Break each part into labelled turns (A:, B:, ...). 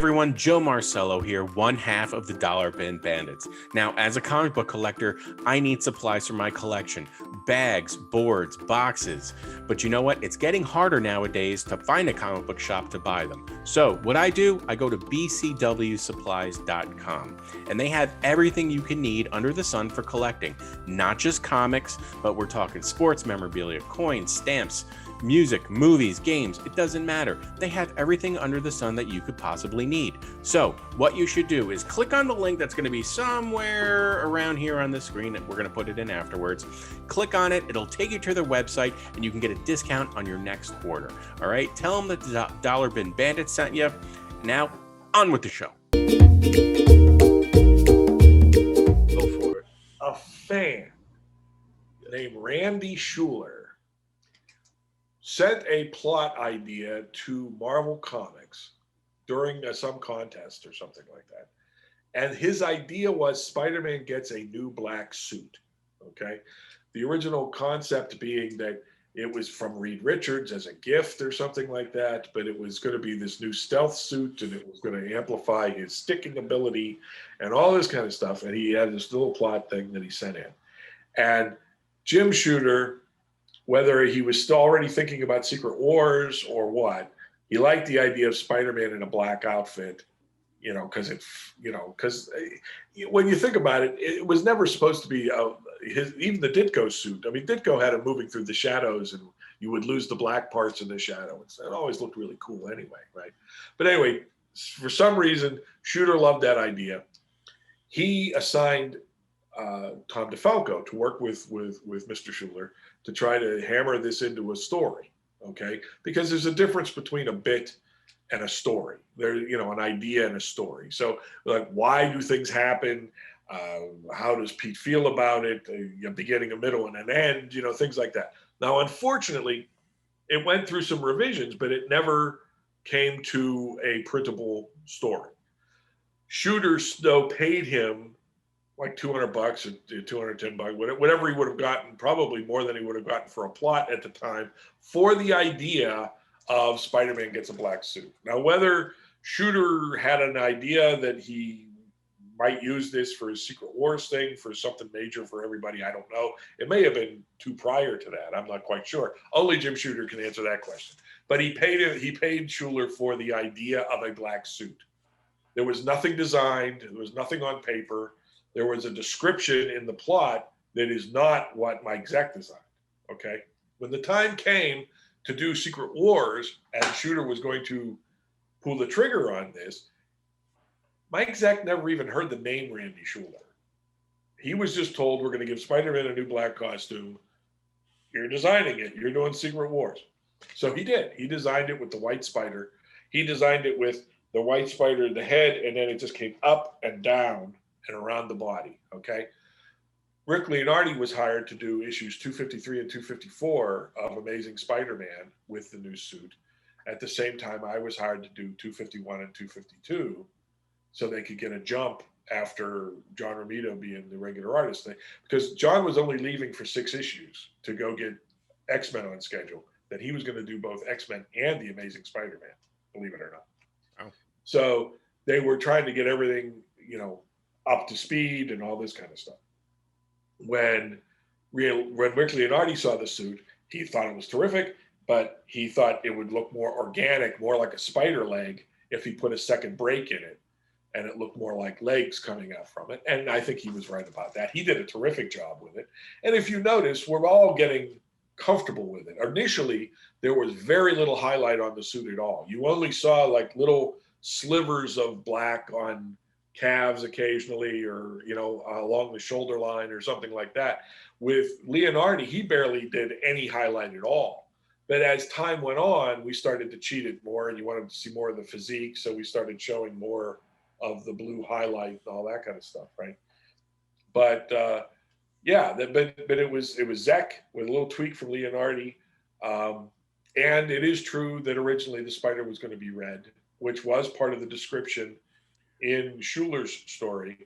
A: everyone, Joe Marcello here, one half of the Dollar Bin Bandits. Now, as a comic book collector, I need supplies for my collection. Bags, boards, boxes. But you know what? It's getting harder nowadays to find a comic book shop to buy them. So what I do, I go to bcwsupplies.com, and they have everything you can need under the sun for collecting. Not just comics, but we're talking sports memorabilia, coins, stamps, music, movies, games, it doesn't matter. They have everything under the sun that you could possibly need. So what you should do is click on the link that's going to be somewhere around here on the screen, and we're going to put it in afterwards. Click on it, it'll take you to their website, and you can get a discount on your next order. All right, tell them that the Dollar Bin Bandit sent you. Now, on with the show.
B: Go for it. A fan named Randy Schuler sent a plot idea to Marvel Comics during some contest or something like that. And his idea was Spider-Man gets a new black suit, okay? The original concept being that it was from Reed Richards as a gift or something like that, but it was going to be this new stealth suit, and it was going to amplify his sticking ability and all this kind of stuff. And he had this little plot thing that he sent in. And Jim Shooter, whether he was still already thinking about Secret Wars or what, he liked the idea of Spider-Man in a black outfit, because when you think about it, it was never supposed to be even the Ditko suit. I mean, Ditko had him moving through the shadows, and you would lose the black parts in the shadow. It always looked really cool anyway, right? But anyway, for some reason, Shooter loved that idea. He assigned Tom DeFalco to work with Mr. Schuler to try to hammer this into a story, okay? Because there's a difference between a bit and a story. There's, an idea and a story. So, like, why do things happen? How does Pete feel about it? A beginning, a middle, and an end, things like that. Now, unfortunately, it went through some revisions, but it never came to a printable story. Shooter, though, paid him like $200 or $210, whatever he would have gotten, probably more than he would have gotten for a plot at the time, for the idea of Spider-Man gets a black suit. Now, whether Shooter had an idea that he might use this for his Secret Wars thing, for something major for everybody, I don't know. It may have been too prior to that. I'm not quite sure. Only Jim Shooter can answer that question. But he paid Schuler for the idea of a black suit. There was nothing designed. There was nothing on paper. There was a description in the plot that is not what Mike Zeck designed, okay? When the time came to do Secret Wars and Shooter was going to pull the trigger on this, Mike Zeck never even heard the name Randy Schuler. He was just told, we're going to give Spider-Man a new black costume. You're designing it. You're doing Secret Wars. So he did. He designed it with the white spider. He designed it with the white spider, the head, and then it just came up and down and around the body, okay? Rick Leonardi was hired to do issues 253 and 254 of Amazing Spider-Man with the new suit. At the same time, I was hired to do 251 and 252 so they could get a jump after John Romito being the regular artist thing, because John was only leaving for 6 issues to go get X-Men on schedule, that he was going to do both X-Men and the Amazing Spider-Man, believe it or not. Oh. So they were trying to get everything, up to speed and all this kind of stuff. When Rick Leonardi saw the suit, he thought it was terrific, but he thought it would look more organic, more like a spider leg, if he put a second break in it, and it looked more like legs coming out from it. And I think he was right about that. He did a terrific job with it. And if you notice, we're all getting comfortable with it. Initially, there was very little highlight on the suit at all. You only saw like little slivers of black on calves occasionally, or along the shoulder line or something like that. With Leonardi, he barely did any highlight at all. But as time went on, we started to cheat it more, and you wanted to see more of the physique, so we started showing more of the blue highlight and all that kind of stuff, right? But but it was Zeck with a little tweak from Leonardi, and it is true that originally the spider was going to be red, which was part of the description in Schuler's story,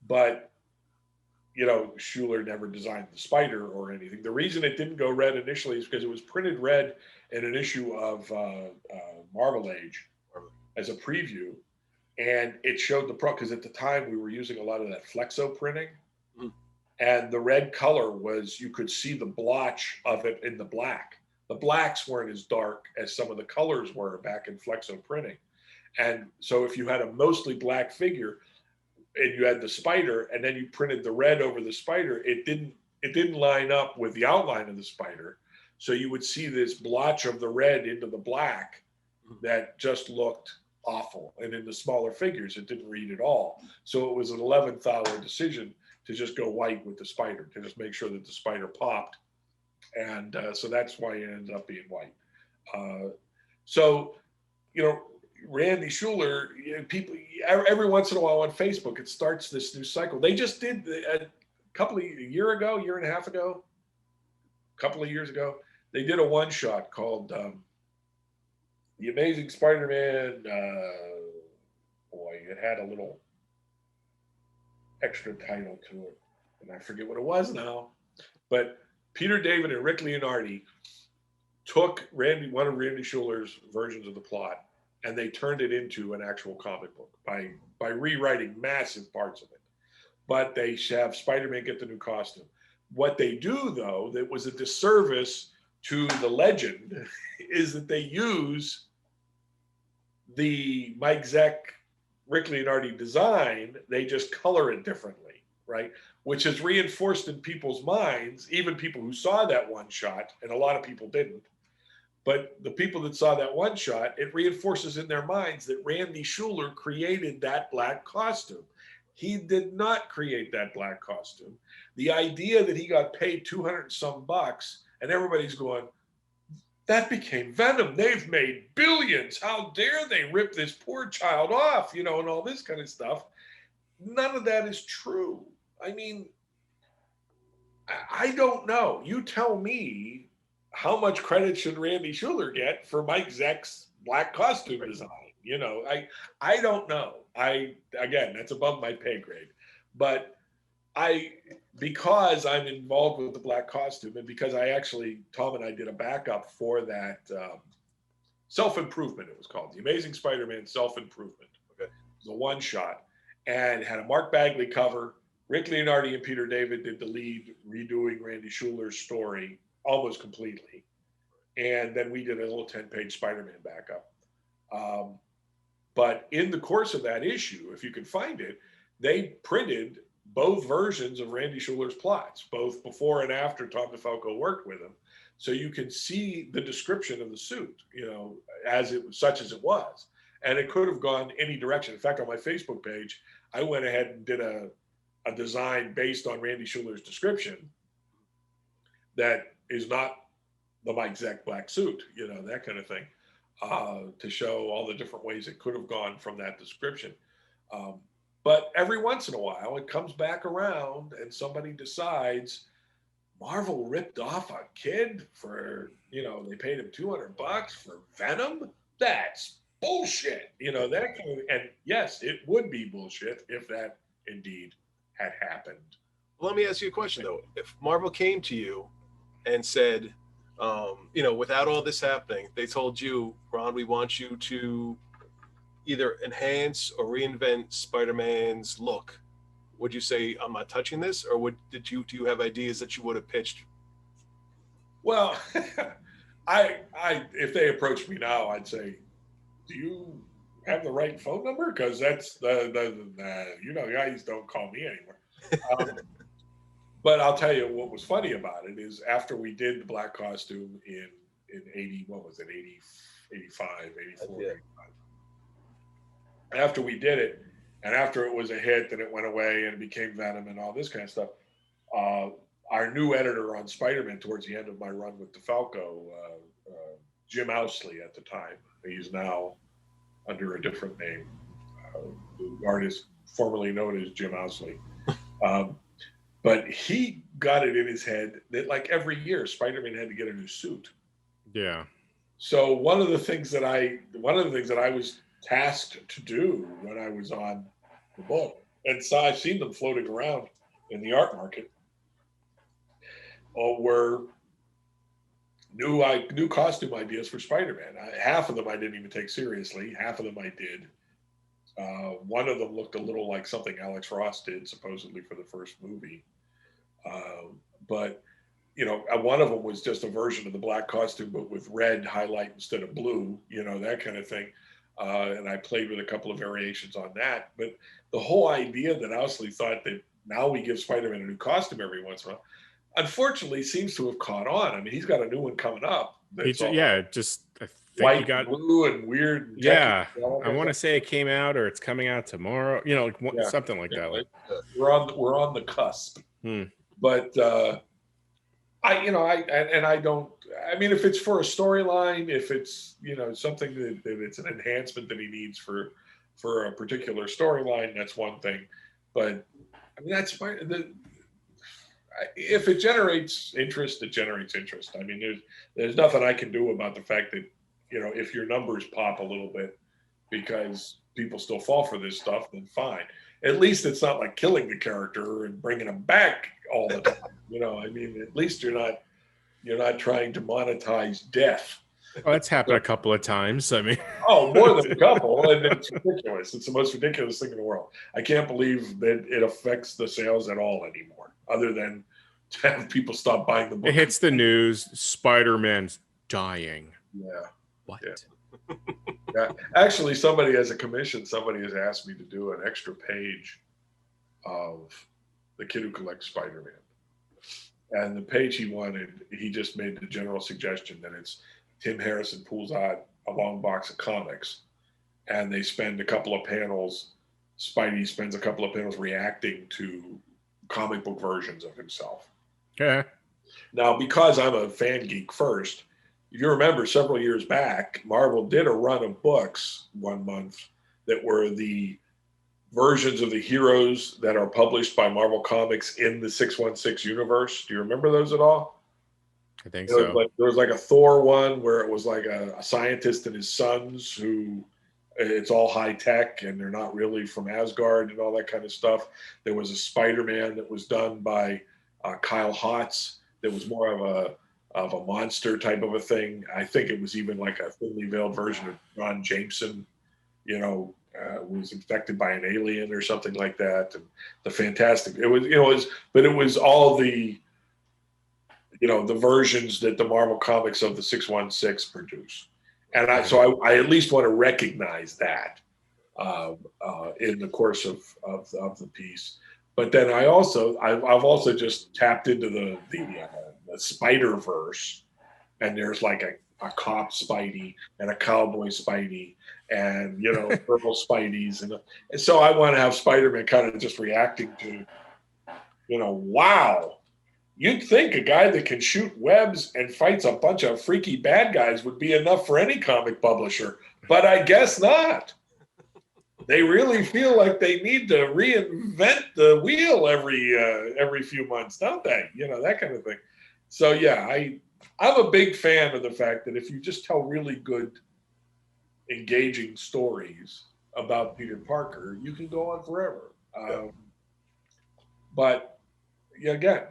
B: but Schuler never designed the spider or anything. The reason it didn't go red initially is because it was printed red in an issue of Marvel Age as a preview, and it showed the pro, because at the time we were using a lot of that flexo printing,
C: Mhm.
B: and the red color was, you could see the blotch of it in the black. The blacks weren't as dark as some of the colors were back in flexo printing. And so if you had a mostly black figure and you had the spider and then you printed the red over the spider, it didn't line up with the outline of the spider. So you would see this blotch of the red into the black that just looked awful. And in the smaller figures, it didn't read at all. So it was an 11th hour decision to just go white with the spider, to just make sure that the spider popped. And so that's why it ended up being white. So, Randy Schuler, people, every once in a while on Facebook, it starts this new cycle. They just did a year and a half ago, a couple of years ago, they did a one-shot called The Amazing Spider-Man. Boy, it had a little extra title to it, and I forget what it was now. But Peter David and Rick Leonardi took one of Randy Schuler's versions of the plot, and they turned it into an actual comic book by rewriting massive parts of it. But they have Spider-Man get the new costume. What they do, though, that was a disservice to the legend, is that they use the Mike Zeck, Rick Leonardi design, they just color it differently, right? Which is reinforced in people's minds, even people who saw that one shot, and a lot of people didn't. But the people that saw that one shot, it reinforces in their minds that Randy Schuler created that black costume. He did not create that black costume. The idea that he got paid 200 some bucks, and everybody's going, that became Venom. They've made billions. How dare they rip this poor child off, and all this kind of stuff. None of that is true. I mean, I don't know. You tell me, how much credit should Randy Schuler get for Mike Zeck's black costume design? I don't know. Again, that's above my pay grade. But because I'm involved with the black costume, and because Tom and I did a backup for that Self-Improvement, it was called, The Amazing Spider-Man Self-Improvement. Okay. It was a one-shot, and it had a Mark Bagley cover. Rick Leonardi and Peter David did the lead, redoing Randy Schuler's story almost completely. And then we did a little 10-page Spider-Man backup. But in the course of that issue, if you can find it, they printed both versions of Randy Schuler's plots, both before and after Tom DeFalco worked with him. So you can see the description of the suit, such as it was. And it could have gone any direction. In fact, on my Facebook page, I went ahead and did a design based on Randy Schuler's description that is not the Mike Zeck black suit, that kind of thing, to show all the different ways it could have gone from that description. But every once in a while, it comes back around and somebody decides Marvel ripped off a kid for, they paid him 200 bucks for Venom. That's bullshit, that kind of, and yes, it would be bullshit if that indeed had happened.
C: Well, let me ask you a question though. If Marvel came to you and said, without all this happening, they told you, Ron, we want you to either enhance or reinvent Spider-Man's look, would you say, I'm not touching this? Or do you have ideas that you would have pitched?
B: Well, if they approached me now, I'd say, do you have the right phone number? Because that's guys don't call me anymore. But I'll tell you what was funny about it is after we did the black costume in 80, what was it, 80, 85, 84,
C: Yeah.
B: 85. After we did it, and after it was a hit and it went away and it became Venom and all this kind of stuff, our new editor on Spider-Man towards the end of my run with DeFalco, Jim Owsley at the time, he's now under a different name, the artist formerly known as Jim Owsley. But he got it in his head that like every year Spider-Man had to get a new suit.
A: Yeah.
B: So one of the things that I was tasked to do when I was on the book, and so I've seen them floating around in the art market, were new costume ideas for Spider-Man. Half of them I didn't even take seriously. Half of them I did. One of them looked a little like something Alex Ross did, supposedly for the first movie. But one of them was just a version of the black costume, but with red highlight instead of blue, that kind of thing. And I played with a couple of variations on that. But the whole idea that Owsley thought that now we give Spider-Man a new costume every once in a while, unfortunately, seems to have caught on. I mean, he's got a new one coming up. That's
A: I think
B: white,
A: you got
B: blue, and weird. And
A: yeah. I want to say it came out or it's coming out tomorrow. Something like that.
B: Like, we're on the cusp. But I don't. I mean, if it's for a storyline, if it's something that it's an enhancement that he needs for a particular storyline, that's one thing. But I mean, that's fine. If it generates interest, it generates interest. I mean, there's nothing I can do about the fact that if your numbers pop a little bit because people still fall for this stuff, then fine. At least it's not like killing the character and bringing him back all the time. I mean, at least you're not trying to monetize death.
A: Well, that's happened a couple of times. I mean,
B: more than a couple, and it's ridiculous. It's the most ridiculous thing in the world. I can't believe that it affects the sales at all anymore, other than to have people stop buying the book.
A: It hits the news. Spider-Man's dying.
B: Yeah.
A: What?
B: Yeah. Actually, somebody has asked me to do an extra page of The Kid Who Collects Spider-Man. And the page he just made the general suggestion that it's Tim Harrison pulls out a long box of comics and they spend a couple of panels, Spidey spends a couple of panels reacting to comic book versions of himself.
A: Yeah.
B: Now, because I'm a fan geek first, you remember several years back, Marvel did a run of books one month that were the versions of the heroes that are published by Marvel Comics in the 616 universe. Do you remember those at all?
A: I think so.
B: There was like a Thor one where it was like a scientist and his sons who it's all high tech and they're not really from Asgard and all that kind of stuff. There was a Spider-Man that was done by Kyle Hotz that was more of a monster type of a thing. I think it was even like a thinly veiled version of Ron Jameson, was infected by an alien or something like that. And the Fantastic, it was all the, the versions that the Marvel Comics of the 616 produce. And I at least want to recognize that in the course of the piece. But then I've also just tapped into the Spider-Verse, and there's like a cop Spidey and a cowboy Spidey and purple Spideys, and so I want to have Spider-Man kind of just reacting to, wow, you'd think a guy that can shoot webs and fights a bunch of freaky bad guys would be enough for any comic publisher, but I guess not. They really feel like they need to reinvent the wheel every few months, don't they? That kind of thing. So yeah, I'm a big fan of the fact that if you just tell really good, engaging stories about Peter Parker, you can go on forever. But yeah, again,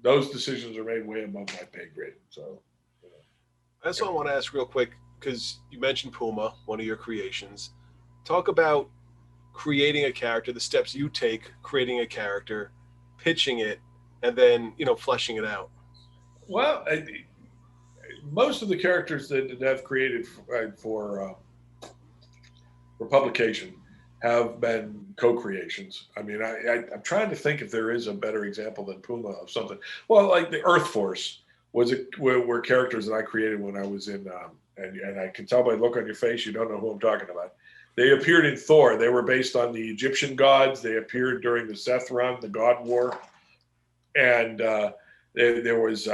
B: those decisions are made way above my pay grade. So
C: that's what I want to ask real quick, because you mentioned Puma, one of your creations. Talk about creating a character, the steps you take, creating a character, pitching it, and then, fleshing it out.
B: Well, most of the characters that I've created for publication have been co-creations. I mean, I'm trying to think if there is a better example than Puma of something. Well, like the Earth Force were characters that I created when I was in, and I can tell by the look on your face, you don't know who I'm talking about. They appeared in Thor. They were based on the Egyptian gods. They appeared during the Seth run, the God War. And there was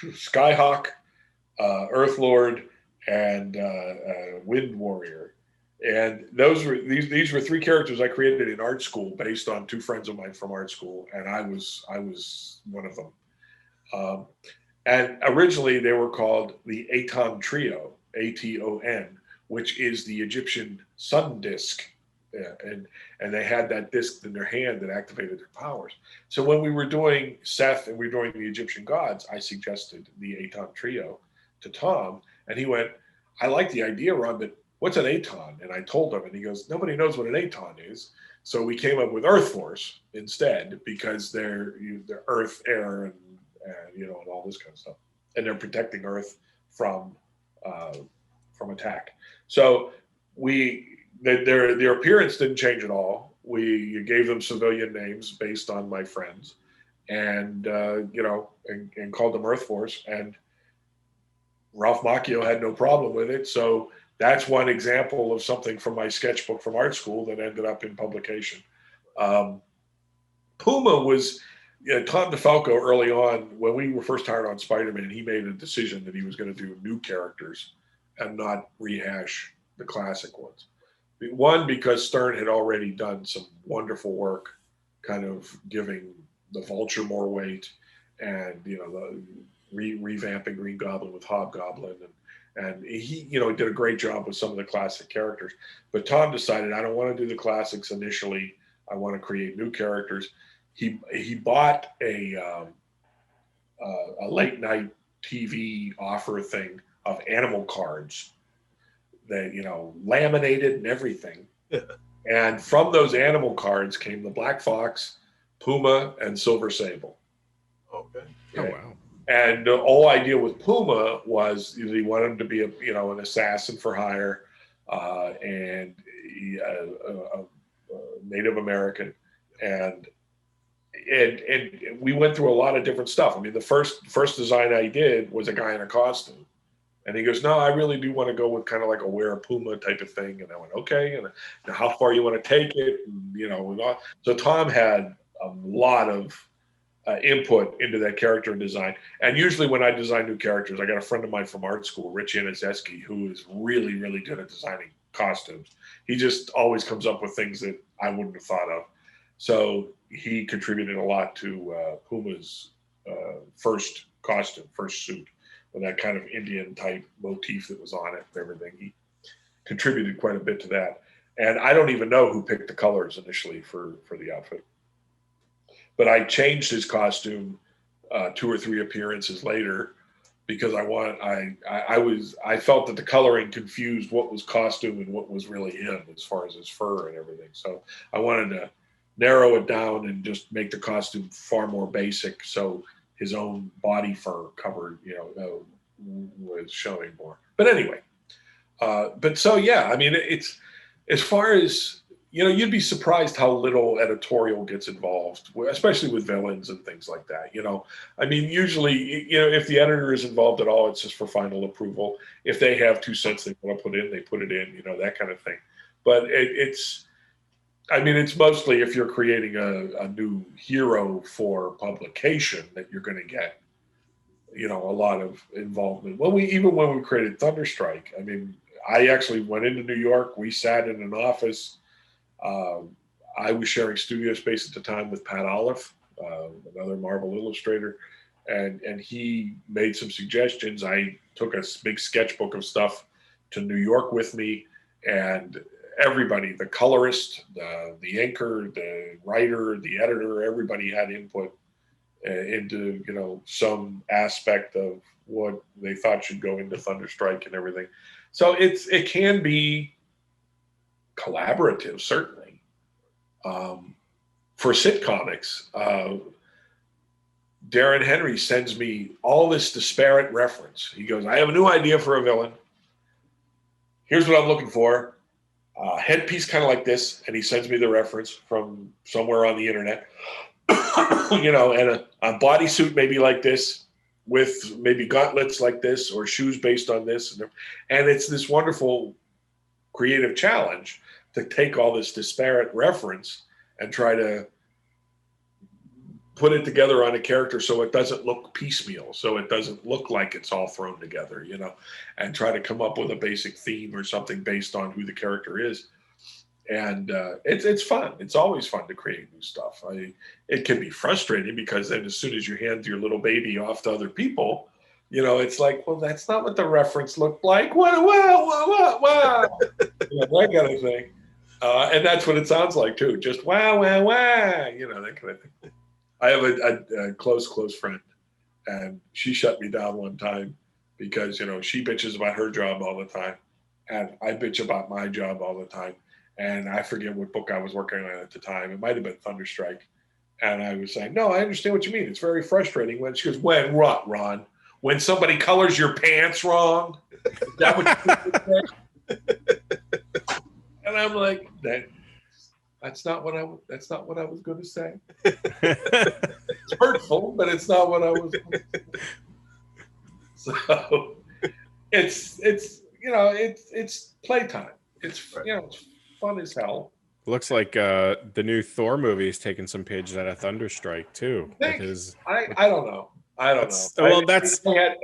B: Skyhawk, Earth Lord, and Wind Warrior. And these were three characters I created in art school based on two friends of mine from art school, and I was one of them. And originally they were called the Aton Trio, Aton, which is the Egyptian sun disk. And they had that disc in their hand that activated their powers. So when we were doing Seth and we were doing the Egyptian gods, I suggested the Aton Trio to Tom, and he went, I like the idea, Ron, but what's an Aton? And I told him, and he goes, nobody knows what an Aton is. So we came up with Earth Force instead, because they're Earth, air, and and all this kind of stuff, and they're protecting Earth from attack. So their appearance didn't change at all. We gave them civilian names based on my friends, and and called them Earth Force. And Ralph Macchio had no problem with it. So that's one example of something from my sketchbook from art school that ended up in publication. Puma was Tom DeFalco early on, when we were first hired on Spider-Man, he made a decision that he was going to do new characters and not rehash the classic ones. One, because Stern had already done some wonderful work, kind of giving the Vulture more weight, and revamping Green Goblin with Hobgoblin, and he did a great job with some of the classic characters. But Tom decided, I don't want to do the classics initially. I want to create new characters. He bought a late night TV offer thing of animal cards that laminated and everything. And from those animal cards came the Black Fox, Puma, and Silver Sable.
C: Okay.
A: Oh wow.
B: And the whole idea with Puma was he wanted him to be an assassin for hire, and a Native American, and we went through a lot of different stuff. I mean, the first design I did was a guy in a costume, and he goes, "No, I really do want to go with kind of like a wear a Puma type of thing." And I went, "Okay." And how far you want to take it? And, so Tom had a lot of input into that character design. And usually when I design new characters, I got a friend of mine from art school, Rich Aniszewski, who is really, really good at designing costumes. He just always comes up with things that I wouldn't have thought of. So he contributed a lot to Puma's first costume, first suit, with that kind of Indian type motif that was on it and everything. He contributed quite a bit to that. And I don't even know who picked the colors initially for the outfit. But I changed his costume 2 or 3 appearances later, because I felt that the coloring confused what was costume and what was really him, as far as his fur and everything. So I wanted to narrow it down and just make the costume far more basic, so his own body fur covered, was showing more. But anyway, I mean, it's, as far as, you'd be surprised how little editorial gets involved, especially with villains and things like that. I mean, usually, if the editor is involved at all, it's just for final approval. If they have 2 cents they want to put in, they put it in, that kind of thing. But it's mostly if you're creating a new hero for publication that you're going to get, a lot of involvement. When we created Thunderstrike, I mean, I actually went into New York. We sat in an office. I was sharing studio space at the time with Pat Olive, another Marvel illustrator, and he made some suggestions. I took a big sketchbook of stuff to New York with me, and everybody, the colorist, the inker, the writer, the editor, everybody had input into some aspect of what they thought should go into Thunderstrike and everything. So it can be collaborative, certainly. For sitcomics, Darren Henry sends me all this disparate reference. He goes, "I have a new idea for a villain. Here's what I'm looking for. Headpiece kind of like this," and he sends me the reference from somewhere on the internet. And a bodysuit maybe like this, with maybe gauntlets like this, or shoes based on this, and it's this wonderful creative challenge to take all this disparate reference and try to put it together on a character so it doesn't look piecemeal, so it doesn't look like it's all thrown together, and try to come up with a basic theme or something based on who the character is. And it's fun. It's always fun to create new stuff. It can be frustrating, because then as soon as you hand your little baby off to other people, it's like, well, that's not what the reference looked like. What? That kind of thing. And that's what it sounds like too. Just wow, that kind of thing. I have a close friend, and she shut me down one time because, you know, she bitches about her job all the time, and I bitch about my job all the time. And I forget what book I was working on at the time. It might have been Thunderstrike. And I was saying, no, I understand what you mean. It's very frustrating when she goes, when what, Ron? When somebody colors your pants wrong? Is that what you And I'm like, that's not what I was going to say. It's hurtful, but it's not what I was going to say. So it's playtime. It's, you know, it's fun as hell.
A: Looks like the new Thor movie is taking some pages out of Thunderstrike too.
B: I don't know. I had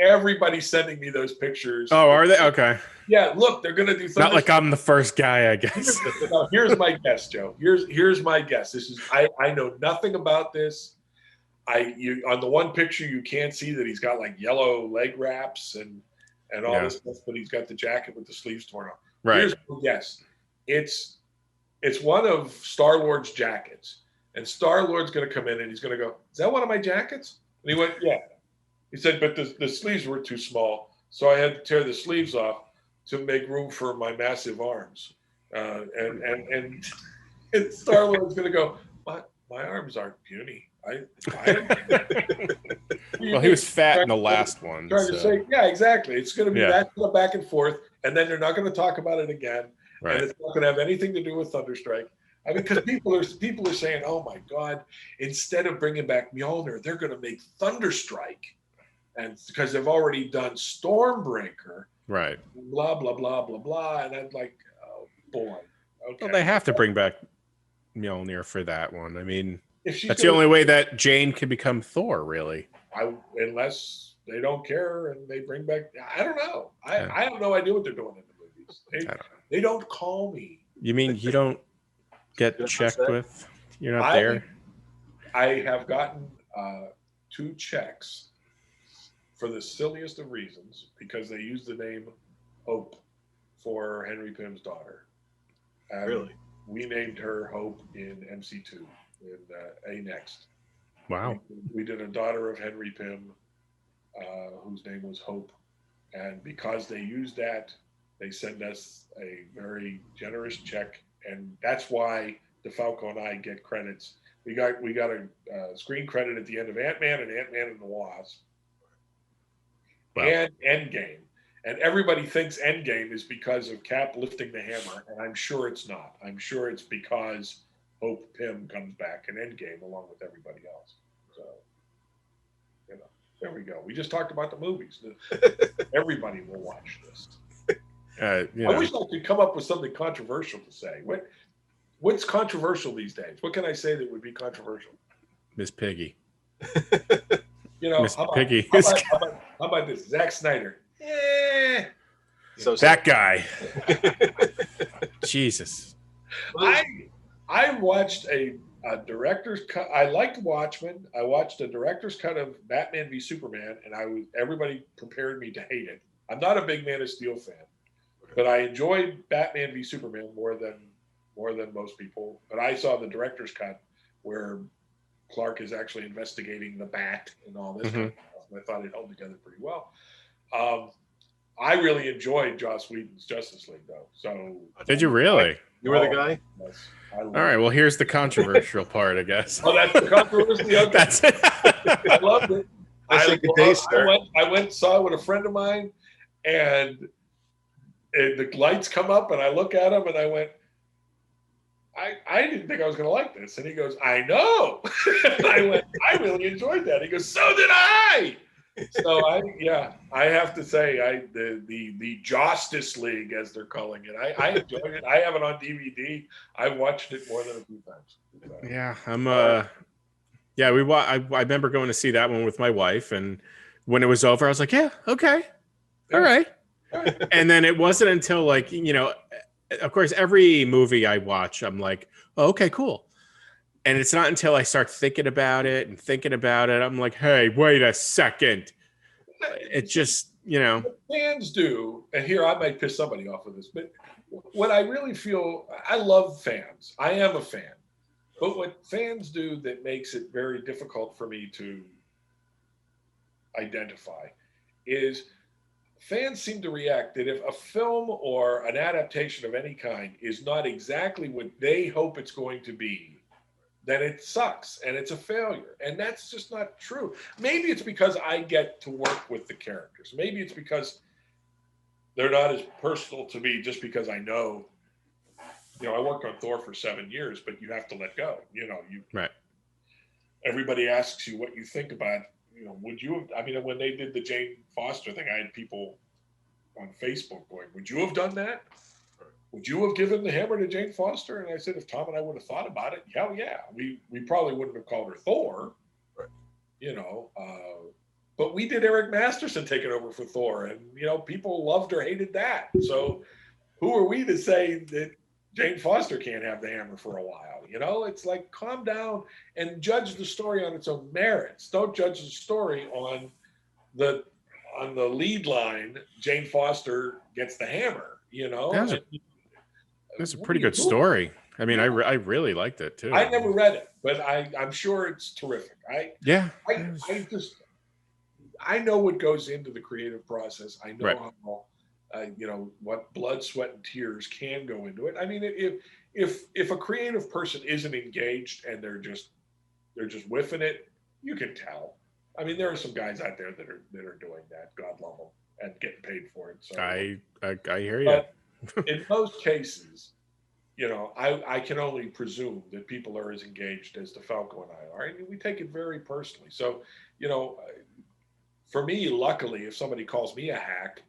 B: everybody sending me those pictures.
A: Oh, are they? Okay.
B: Yeah, look, they're gonna do.
A: Not like I'm the first guy, I guess.
B: No, here's my guess, Joe. Here's my guess. This is I know nothing about this. On the one picture you can't see that he's got like yellow leg wraps and all this stuff, but he's got the jacket with the sleeves torn off.
A: Right.
B: Here's my guess. It's one of Star-Lord's jackets. And Star-Lord's going to come in and he's going to go, is that one of my jackets? And he went, yeah. He said, but the sleeves were too small. So I had to tear the sleeves off to make room for my massive arms. And Star-Lord's going to go, my arms aren't puny.
A: Well, he was fat in the last one.
B: Trying to say, yeah, exactly. It's going to be that back and forth. And then they're not going to talk about it again. Right. And it's not going to have anything to do with Thunderstrike. I mean, because people are saying, "Oh my God!" Instead of bringing back Mjolnir, they're going to make Thunderstrike, and because they've already done Stormbreaker, right? Blah blah blah blah blah. And I'm like, "Oh boy!" Okay.
A: Well, they have to bring back Mjolnir for that one. I mean, that's the only way that Jane can become Thor, really.
B: Unless they don't care and they bring back. I don't know. I have no idea what they're doing in the movies. They don't call me.
A: You mean you don't get checked with? You're not there?
B: I have gotten 2 checks for the silliest of reasons because they used the name Hope for Henry Pym's daughter.
C: Really?
B: We named her Hope in MC2 in A Next.
A: Wow.
B: We did a daughter of Henry Pym whose name was Hope. And because they used that, they send us a very generous check, and that's why DeFalco and I get credits. We got a screen credit at the end of Ant-Man and Ant-Man and the Wasp, and Endgame. And everybody thinks Endgame is because of Cap lifting the hammer, and I'm sure it's not. I'm sure it's because Hope Pym comes back in Endgame along with everybody else. So, you know, there we go. We just talked about the movies. Everybody will watch this. I wish I could come up with something controversial to say. What's controversial these days? What can I say that would be controversial?
A: Miss Piggy.
B: You know,
A: Miss Piggy.
B: How about this? Zack Snyder. Yeah.
C: So
A: that guy. Jesus.
B: I watched a director's cut. I liked Watchmen. I watched a director's cut of Batman v Superman, and everybody prepared me to hate it. I'm not a big Man of Steel fan. But I enjoyed Batman v Superman more than most people. But I saw the director's cut where Clark is actually investigating the Bat and all this kind of stuff. And I thought it held together pretty well. I really enjoyed Joss Whedon's Justice League, though. So
A: did you really?
C: You were the guy?
B: Yes.
A: All right. Well, here's the controversial part, I guess.
B: Oh, that's the controversy. Okay.
A: That's it.
B: I loved it.
C: I
B: went and saw it with a friend of mine, and the lights come up, and I look at him, and I went, I didn't think I was going to like this. And he goes, I know. And I went, I really enjoyed that. He goes, so did I. So I have to say, the Justice League, as they're calling it, I enjoyed it. I have it on DVD. I've watched it more than a few times. So.
A: Yeah, I remember going to see that one with my wife, and when it was over, I was like, yeah, okay, all right. And then it wasn't until, like, you know, of course, every movie I watch, I'm like, oh, okay, cool. And it's not until I start thinking about it, I'm like, hey, wait a second. It just, you know.
B: Fans do, and here I might piss somebody off with this, but what I really feel, I love fans. I am a fan. But what fans do that makes it very difficult for me to identify is fans seem to react that if a film or an adaptation of any kind is not exactly what they hope it's going to be, then it sucks and it's a failure. And that's just not true. Maybe it's because I get to work with the characters. Maybe it's because they're not as personal to me just because I know, I worked on Thor for 7 years, but you have to let go.
A: Right.
B: Everybody asks you what you think about, would you have, when they did the Jane Foster thing, I had people on Facebook going, would you have done that? Would you have given the hammer to Jane Foster? And I said, if Tom and I would have thought about it, hell yeah. We probably wouldn't have called her Thor, right. But we did Eric Masterson taking over for Thor, and, people loved or hated that. So who are we to say that Jane Foster can't have the hammer for a while? It's like, calm down and judge the story on its own merits. Don't judge the story on the lead line. Jane Foster gets the hammer,
A: That's a pretty good story. I mean, I really liked it too.
B: I never read it, but I'm sure it's terrific. I know what goes into the creative process. I know how, what blood, sweat, and tears can go into it. I mean, if a creative person isn't engaged and they're just whiffing it, you can tell. I mean, there are some guys out there that are doing that. God love them, and getting paid for it. So
A: I hear you.
B: But in most cases, I can only presume that people are as engaged as DeFalco and I are. I mean, we take it very personally. So, for me, luckily, if somebody calls me a hack,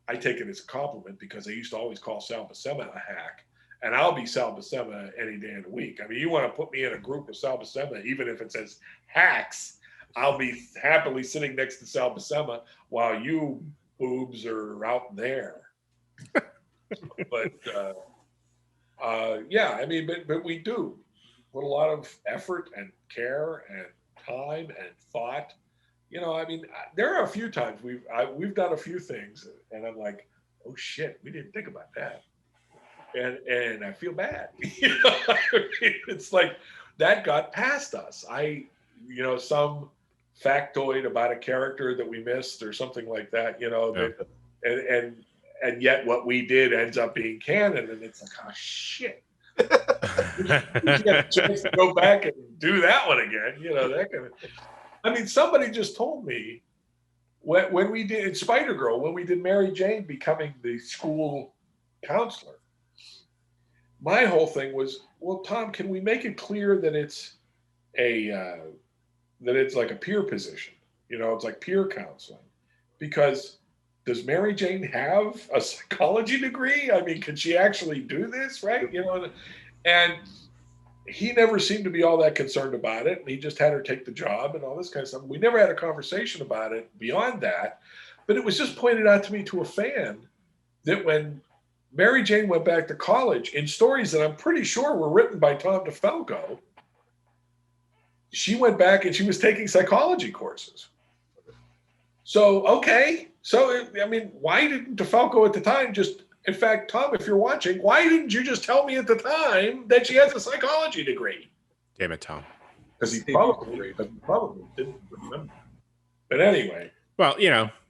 B: I take it as a compliment, because they used to always call Sal Buscema a hack. And I'll be Sal Buscema any day of the week. I mean, you want to put me in a group with Sal Buscema, even if it says hacks, I'll be happily sitting next to Sal Buscema while you boobs are out there. But but we do put a lot of effort and care and time and thought. There are a few times we've done a few things, and I'm like, oh shit, we didn't think about that, and I feel bad. It's like that got past us. Some factoid about a character that we missed or something like that. And yet what we did ends up being canon, and it's like, oh shit. You get a chance to go back and do that one again, that kind of. Somebody just told me when we did in Spider-Girl, when we did Mary Jane becoming the school counselor, my whole thing was, well, Tom, can we make it clear that it's like a peer position? It's like peer counseling, because does Mary Jane have a psychology degree? I mean, can she actually do this, right? And he never seemed to be all that concerned about it. He just had her take the job and all this kind of stuff. We never had a conversation about it beyond that. But it was just pointed out to me, to a fan, that when Mary Jane went back to college, in stories that I'm pretty sure were written by Tom DeFalco, she went back and she was taking psychology courses. So, okay. So, why didn't DeFalco at the time in fact, Tom, if you're watching, why didn't you just tell me at the time that she has a psychology degree?
A: Damn it, Tom.
B: Because he probably didn't remember. But anyway.
A: Well,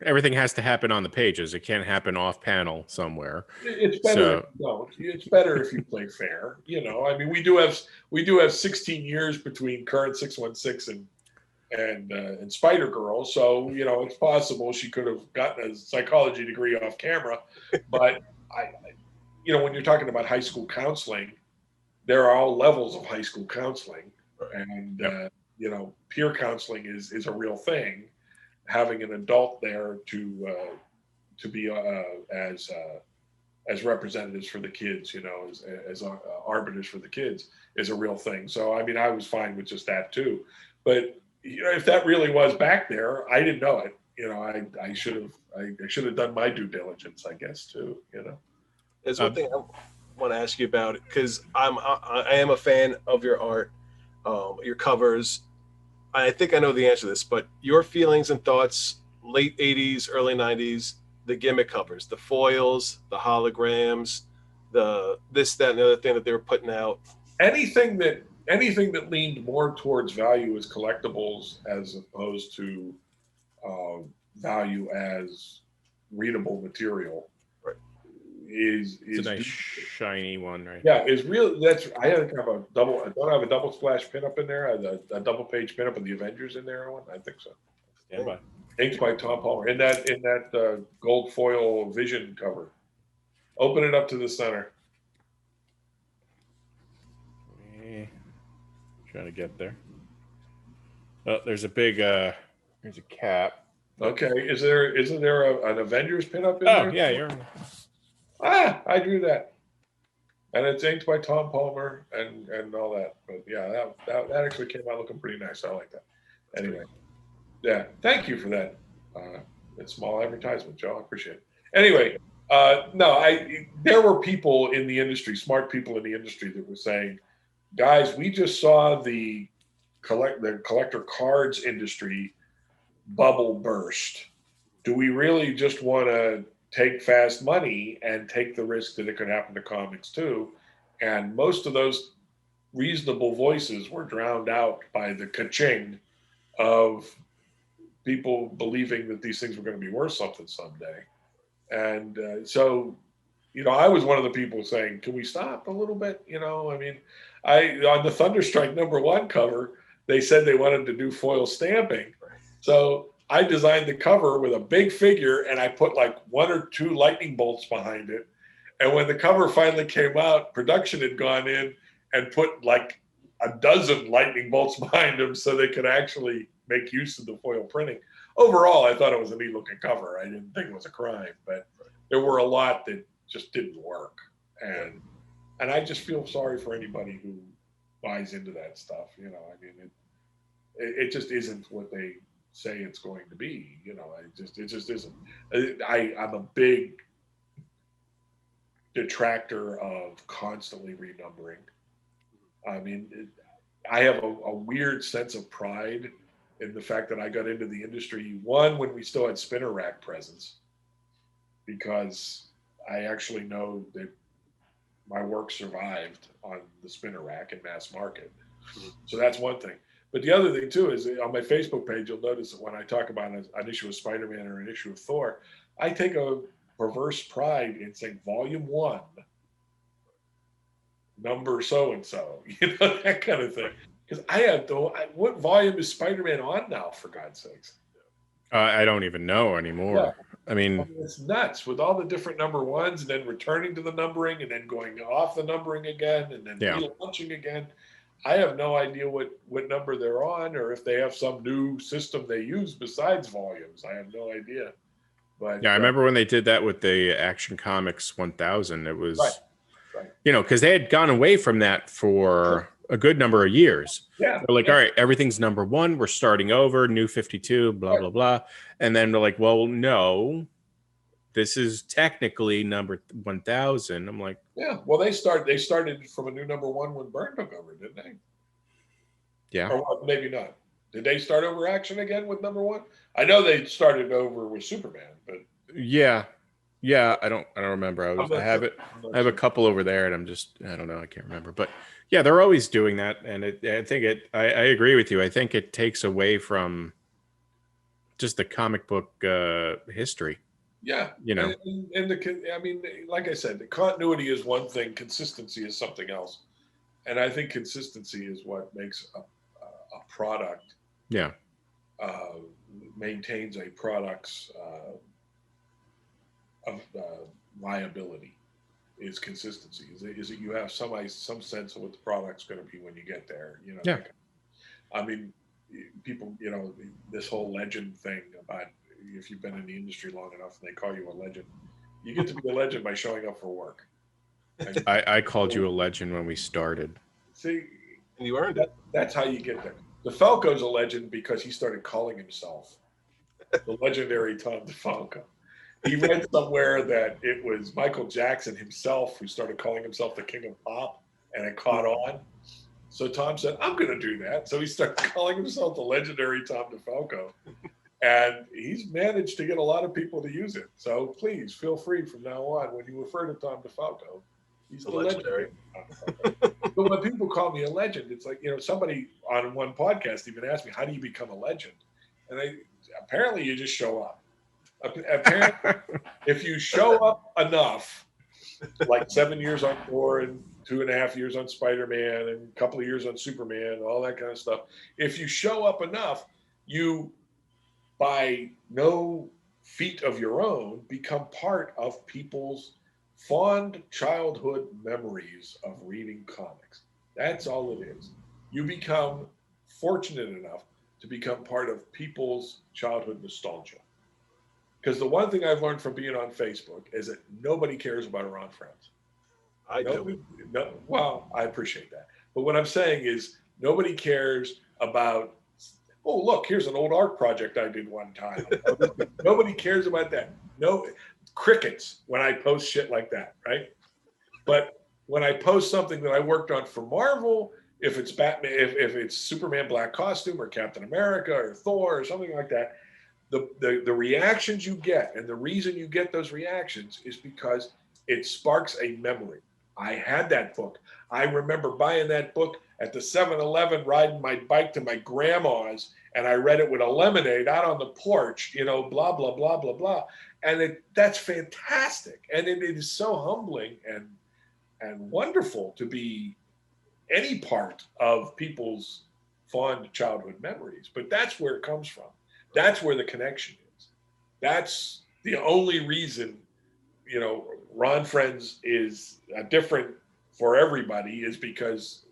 A: everything has to happen on the pages. It can't happen off panel somewhere.
B: It's better. It's better if you play fair. We do have 16 years between current 616 and Spider-Girl, so it's possible she could have gotten a psychology degree off camera. But when you're talking about high school counseling, there are all levels of high school counseling, and peer counseling is a real thing. Having an adult there to be as representatives for the kids, as arbiters for the kids, is a real thing. So I was fine with just that too. But if that really was back there, I didn't know it. I should have done my due diligence, I guess, too.
C: There's one thing I want to ask you about, because I am a fan of your art, your covers. I think I know the answer to this, but your feelings and thoughts, late 80s, early 90s, the gimmick covers, the foils, the holograms, the this, that, and the other thing that they were putting out.
B: Anything that leaned more towards value as collectibles as opposed to value as readable material.
C: Right.
B: Is
A: It's a nice shiny one, right?
B: Yeah, is real. That's I have a double. I don't have a double splash pinup in there. I have a double page pinup of the Avengers in there. I think so.
A: Stand by.
B: Inked by Tom Palmer in that gold foil Vision cover. Open it up to the center.
A: Trying to get there. Oh, there's a big there's a cap.
B: Okay, isn't there an Avengers pinup in there?
A: Oh yeah, you're.
B: I drew that, and it's inked by Tom Palmer and all that. But yeah, that actually came out looking pretty nice. I like that. Anyway, yeah, thank you for that. It's small advertisement, Joe. I appreciate it. Anyway, there were people in the industry, smart people in the industry, that were saying, guys, we just saw the collector cards industry bubble burst. Do we really just want to take fast money and take the risk that it could happen to comics too? And most of those reasonable voices were drowned out by the ka-ching of people believing that these things were going to be worth something someday. And so, I was one of the people saying, can we stop a little bit? I mean, on the Thunderstrike #1 cover, they said they wanted to do foil stamping. So I designed the cover with a big figure, and I put like 1 or 2 lightning bolts behind it. And when the cover finally came out, production had gone in and put like a dozen lightning bolts behind them so they could actually make use of the foil printing. Overall, I thought it was a neat looking cover. I didn't think it was a crime, but there were a lot that just didn't work. And I just feel sorry for anybody who buys into that stuff. I mean, it just isn't what they say it's going to be. It just isn't. I'm a big detractor of constantly renumbering. I mean, I have a weird sense of pride in the fact that I got into the industry, one, when we still had spinner rack presence, because I actually know that my work survived on the spinner rack in mass market. So that's one thing. But the other thing too is on my Facebook page, you'll notice that when I talk about an issue of Spider-Man or an issue of Thor, I take a perverse pride in saying volume 1, number so-and-so, that kind of thing. Because what volume is Spider-Man on now, for God's sakes?
A: I don't even know anymore.
B: Yeah.
A: I mean,
B: it's nuts with all the different number 1s and then returning to the numbering and then going off the numbering again and then relaunching again. I have no idea what number they're on or if they have some new system they use besides volumes. I have no idea. But
A: I remember when they did that with the Action Comics 1000. It was,
B: right.
A: Because they had gone away from that for a good number of years.
B: Yeah.
A: They're like, all right, everything's number 1. We're starting over, new 52, blah, blah, blah. And then they're like, well, no, this is technically number 1000. I'm like,
B: yeah. Well, they started from a new number 1 when Byrne took over, didn't they?
A: Yeah.
B: Or what, maybe not. Did they start over Action again with number 1? I know they started over with Superman, but
A: yeah. I don't remember. I have a couple over there, and I don't know. I can't remember, but yeah, they're always doing that, and I agree with you. I think it takes away from just the comic book history.
B: Yeah, I mean, like I said, the continuity is one thing, consistency is something else, and I think consistency is what makes a product.
A: Yeah.
B: Maintains a product's viability. Is consistency. Is it you have some sense of what the product's going to be when you get there.
A: Yeah.
B: I mean, people, this whole legend thing about if you've been in the industry long enough and they call you a legend, you get to be a legend by showing up for work.
A: I called you a legend when we started.
B: See,
C: and you earned it.
B: That's how you get there. DeFalco's a legend because he started calling himself the legendary Tom DeFalco. He read somewhere that it was Michael Jackson himself who started calling himself the King of Pop, and it caught on. So Tom said, I'm going to do that. So he started calling himself the legendary Tom DeFalco. And he's managed to get a lot of people to use it. So please feel free from now on, when you refer to Tom DeFalco, he's the legendary Tom DeFalco. But when people call me a legend, it's like, somebody on one podcast even asked me, how do you become a legend? And apparently you just show up. Apparently, if you show up enough, like 7 years on Thor and 2.5 years on Spider-Man and a couple of years on Superman, all that kind of stuff. If you show up enough, you, by no feat of your own, become part of people's fond childhood memories of reading comics. That's all it is. You become fortunate enough to become part of people's childhood nostalgia. Because the one thing I've learned from being on Facebook is that nobody cares about Ron Frenz.
C: I do.
B: Well, I appreciate that. But what I'm saying is nobody cares about, oh, look, here's an old art project I did one time. Nobody cares about that. No crickets when I post shit like that, right? But when I post something that I worked on for Marvel, if it's Batman, if it's Superman black costume or Captain America or Thor or something like that, the reactions you get, and the reason you get those reactions is because it sparks a memory. I had that book. I remember buying that book at the 7-Eleven, riding my bike to my grandma's, and I read it with a lemonade out on the porch, blah, blah, blah, blah, blah. And that's fantastic. And it is so humbling and wonderful to be any part of people's fond childhood memories. But that's where it comes from. That's where the connection is. That's the only reason, Ron Frenz is different for everybody, is because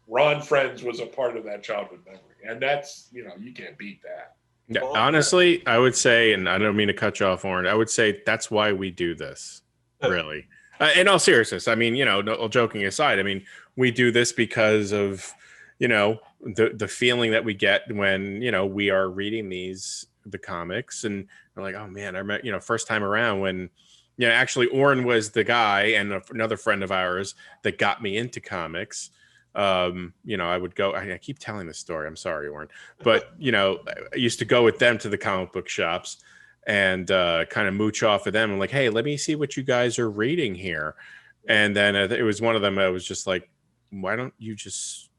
B: Ron Frenz was a part of that childhood memory. And that's, you can't beat that.
A: Yeah, honestly, I would say, and I don't mean to cut you off, Warren, I would say that's why we do this, really. In all seriousness, I mean, no joking aside, I mean, we do this because of, the feeling that we get when, we are reading the comics, and we're like, oh man, I remember, first time around when, actually Orrin was the guy and another friend of ours that got me into comics. I would go, I keep telling this story, I'm sorry, Orrin, but I used to go with them to the comic book shops and kind of mooch off of them and like, hey, let me see what you guys are reading here. And then it was one of them, I was just like, why don't you just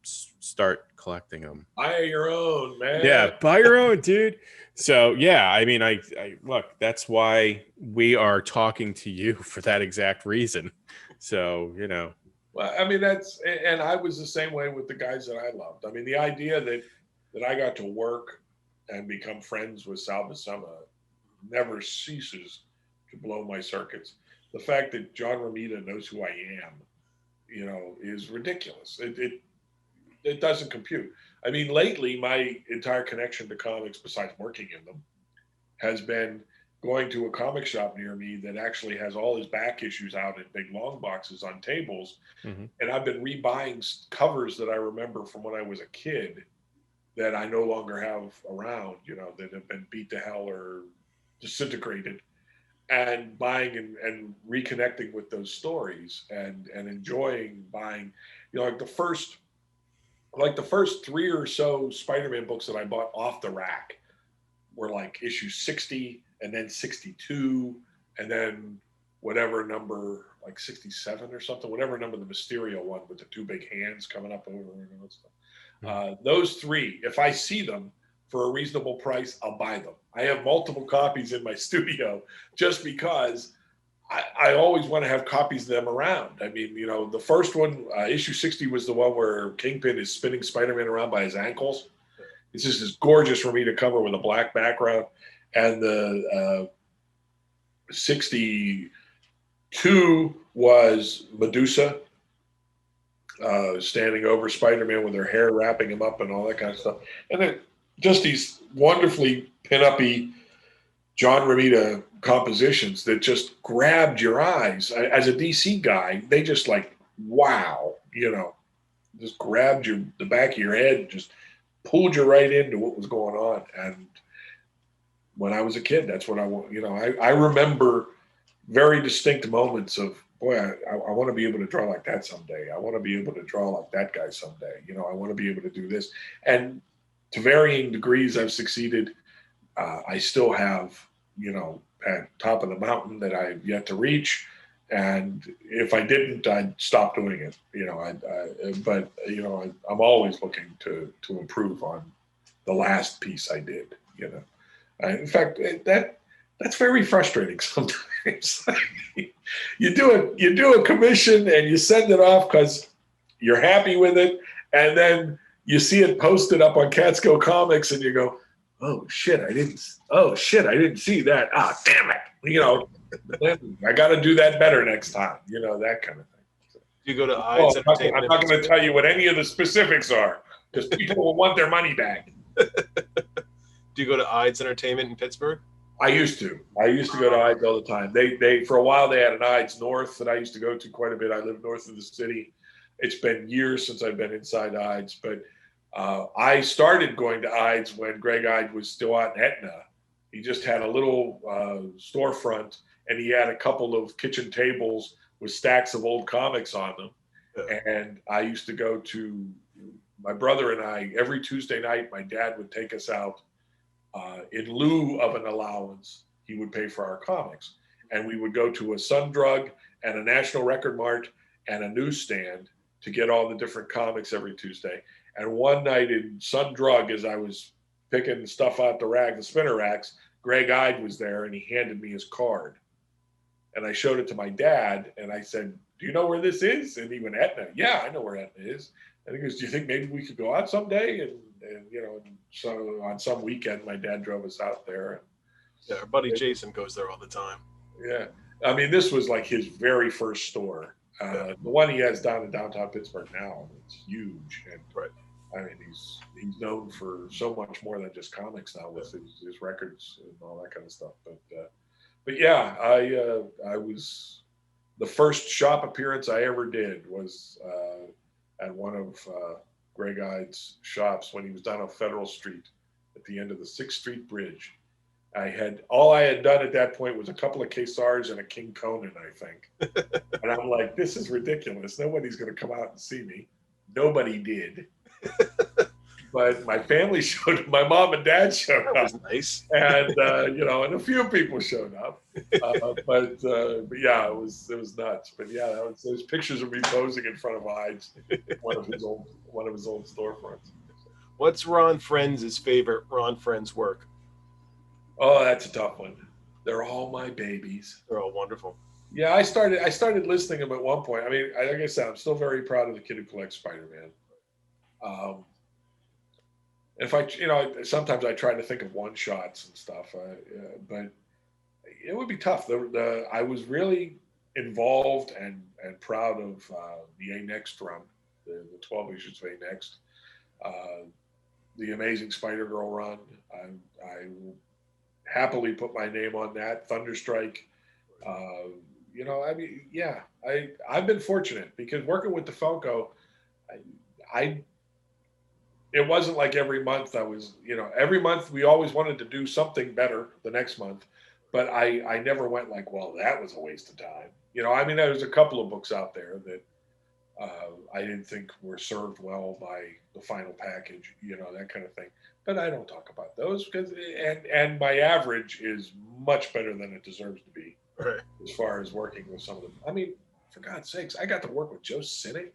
A: start collecting them?
B: Buy your own, man.
A: Yeah, buy your own, dude. So yeah, I mean, I look, that's why we are talking to you for that exact reason. So,
B: Well, I mean, and I was the same way with the guys that I loved. I mean, the idea that I got to work and become friends with Sal Buscema never ceases to blow my circuits. The fact that John Romita knows who I am, is ridiculous. It doesn't compute. I mean, lately, my entire connection to comics, besides working in them, has been going to a comic shop near me that actually has all his back issues out in big long boxes on tables. Mm-hmm. And I've been rebuying covers that I remember from when I was a kid that I no longer have around, that have been beat to hell or disintegrated, and buying and reconnecting with those stories and enjoying buying, like the first 3 or so Spider-Man books that I bought off the rack were like issue 60 and then 62 and then whatever number, like 67 or something, whatever number, the Mysterio one with the two big hands coming up over and all that stuff. Mm-hmm. Those three, if I see them for a reasonable price, I'll buy them. I have multiple copies in my studio just because I always want to have copies of them around. I mean, the first one, issue 60, was the one where Kingpin is spinning Spider-Man around by his ankles. It's just this gorgeous Romita cover with a black background. And the 62 was Medusa standing over Spider-Man with her hair wrapping him up and all that kind of stuff. And then just these wonderfully pin-uppy John Romita compositions that just grabbed your eyes. As a DC guy, they just like, wow, just grabbed the back of your head and just pulled you right into what was going on. And when I was a kid, that's what I want. I remember very distinct moments of, boy, I want to be able to draw like that someday. I want to be able to draw like that guy someday. I want to be able to do this. And to varying degrees, I've succeeded. I still have, at top of the mountain that I've yet to reach. And if I didn't, I'd stop doing it. But I'm always looking to improve on the last piece I did. In fact, That's very frustrating sometimes. You do a commission and you send it off because you're happy with it, and then you see it posted up on Catskill Comics, and you go, "Oh shit, I didn't see that. Ah, damn it! You know, I got to do that better next time. You know, that kind of thing."
C: You go to Ides Entertainment.
B: I'm not going to tell you what any of the specifics are because people will want their money back.
C: Do you go to Ides Entertainment in Pittsburgh?
B: I used to go to Ides all the time. They for a while they had an Ides North that I used to go to quite a bit. I live north of the city. It's been years since I've been inside Ides, but I started going to Ides when Greg Ides was still out in Etna. He just had a little storefront, and he had a couple of kitchen tables with stacks of old comics on them. Yeah. And I used to go to, my brother and I, every Tuesday night, my dad would take us out. In lieu of an allowance, he would pay for our comics. And we would go to a Sun Drug and a National Record Mart and a newsstand to get all the different comics every Tuesday. And one night in Sun Drug, as I was picking stuff out the spinner racks, Greg Ides was there and he handed me his card. And I showed it to my dad and I said, "Do you know where this is?" And he went, "Etna." "Yeah, I know where Etna is." And he goes, "Do you think maybe we could go out someday?" And you know, so on some weekend, my dad drove us out there.
C: Yeah, our buddy Jason goes there all the time.
B: Yeah. I mean, this was like his very first store. The one he has down in downtown Pittsburgh now, it's huge. And
C: right.
B: I mean, he's known for so much more than just comics now with his records and all that kind of stuff. But yeah, I was, the first shop appearance I ever did was at one of Greg Ides' shops when he was down on Federal Street at the end of the 6th Street Bridge. All I had done at that point was a couple of Kesars and a King Conan, I think. And I'm like, this is ridiculous. Nobody's going to come out and see me. Nobody did. But my family showed up. My mom and dad showed up.
C: That was nice.
B: And, you know, and a few people showed up. But yeah, it was nuts. But yeah, those pictures of me posing in front of Ides, one of his old storefronts.
C: What's Ron Frenz's favorite Ron Frenz work?
B: Oh, that's a tough one. They're all my babies.
C: They're all wonderful.
B: Yeah, I started listing them at one point. I mean, like I said, I'm still very proud of the kid who collects Spider-Man. If I, you know, sometimes I try to think of one shots and stuff, but it would be tough. I was really involved and proud of the A-Next run, the 12 issues of A-Next, the Amazing Spider-Girl run. I will happily put my name on that. Thunderstrike. You know, I mean, yeah, I've been fortunate because working with DeFalco, it wasn't like every month I was, you know, every month we always wanted to do something better the next month, but I never went like, well, that was a waste of time. You know, I mean, there's a couple of books out there that I didn't think were served well by the final package, you know, that kind of thing. But I don't talk about those because, and my average is much better than it deserves to be,
C: right,
B: as far as working with some of them. I mean, for God's sakes, I got to work with Joe Sinnott,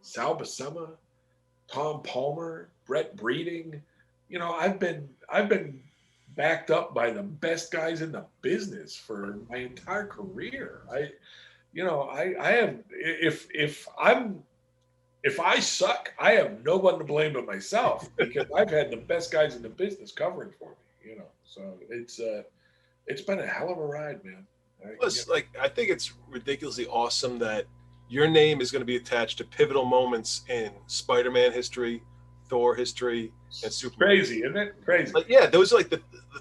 B: Sal Buscema, Tom Palmer, Brett Breeding. You know, I've been backed up by the best guys in the business for my entire career. I have, if I suck, I have no one to blame but myself because I've had the best guys in the business covering for me, you know. So it's been a hell of a ride, man.
C: Plus, like, I think it's ridiculously awesome that your name is going to be attached to pivotal moments in Spider-Man history, Thor history, and Superman.
B: Crazy, isn't it? Crazy.
C: Like, yeah, those are like the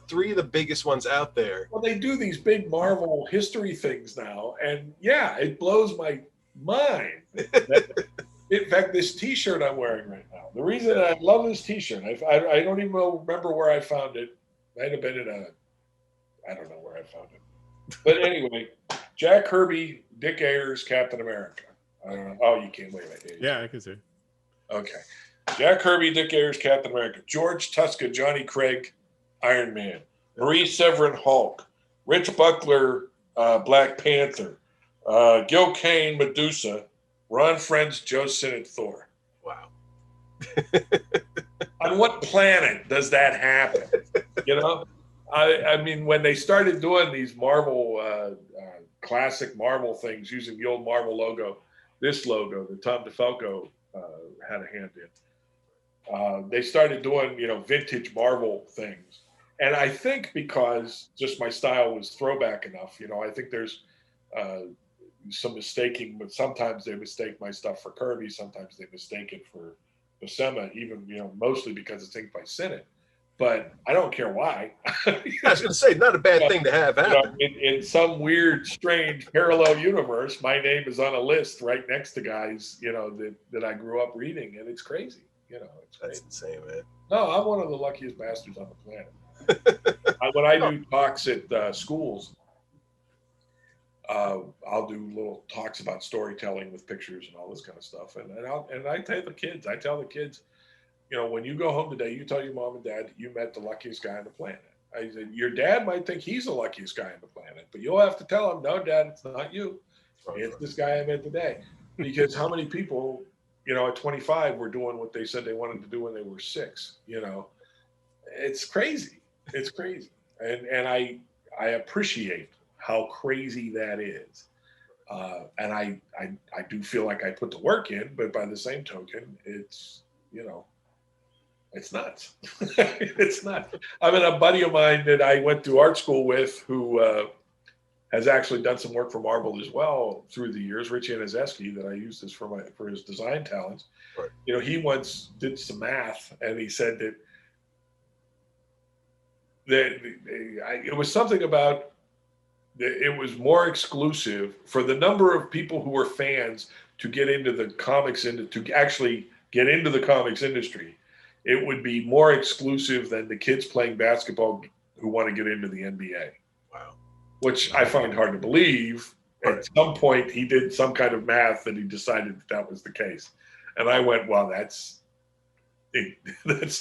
C: three of the biggest ones out there.
B: Well, they do these big Marvel history things now, and yeah, it blows my mind. In fact, this T-shirt I'm wearing right now, the reason I love this T-shirt, I don't even remember where I found it. Might have been I don't know where I found it. But anyway, Jack Kirby, Dick Ayers, Captain America. I don't know. Oh, you can't wait.
A: Yeah, I can see.
B: Okay. Jack Kirby, Dick Ayers, Captain America. George Tuska, Johnny Craig, Iron Man. Marie Severin, Hulk. Rich Buckler, Black Panther. Gil Kane, Medusa. Ron Frenz, Joe Sinnott, Thor.
C: Wow.
B: On what planet does that happen? You know? I mean, when they started doing these Marvel, classic Marvel things using the old Marvel logo, this logo that Tom DeFalco had a hand in, they started doing, vintage Marvel things. And I think because just my style was throwback enough, I think there's some mistaking, but sometimes they mistake my stuff for Kirby. Sometimes they mistake it for Buscema, even, mostly because it's inked by Sinnott. But I don't care why.
C: I was going to say, not a bad thing to have happen.
B: In some weird, strange parallel universe, my name is on a list right next to guys, that I grew up reading, and it's crazy. It's
C: That's
B: crazy.
C: insane, man.
B: No, I'm one of the luckiest bastards on the planet. When I do talks at schools, I'll do little talks about storytelling with pictures and all this kind of stuff, and I tell the kids, when you go home today, you tell your mom and dad you met the luckiest guy on the planet. I said, your dad might think he's the luckiest guy on the planet, but you'll have to tell him, no, Dad, it's not you. It's this guy I met today. Because how many people, at 25 were doing what they said they wanted to do when they were 6? It's crazy. It's crazy. And I appreciate how crazy that is. And I do feel like I put the work in, but by the same token, it's, it's nuts. It's nuts. I mean, a buddy of mine that I went to art school with who has actually done some work for Marvel as well through the years, Richie Anazeski, that I used this for his design talents. Right. He once did some math, and he said that it was something about it was more exclusive for the number of people who were fans to get into the comics to actually get into the comics industry. It would be more exclusive than the kids playing basketball who want to get into the NBA.
C: Wow.
B: Which I find hard to believe. Right. At some point, he did some kind of math and he decided that was the case. And I went, well, that's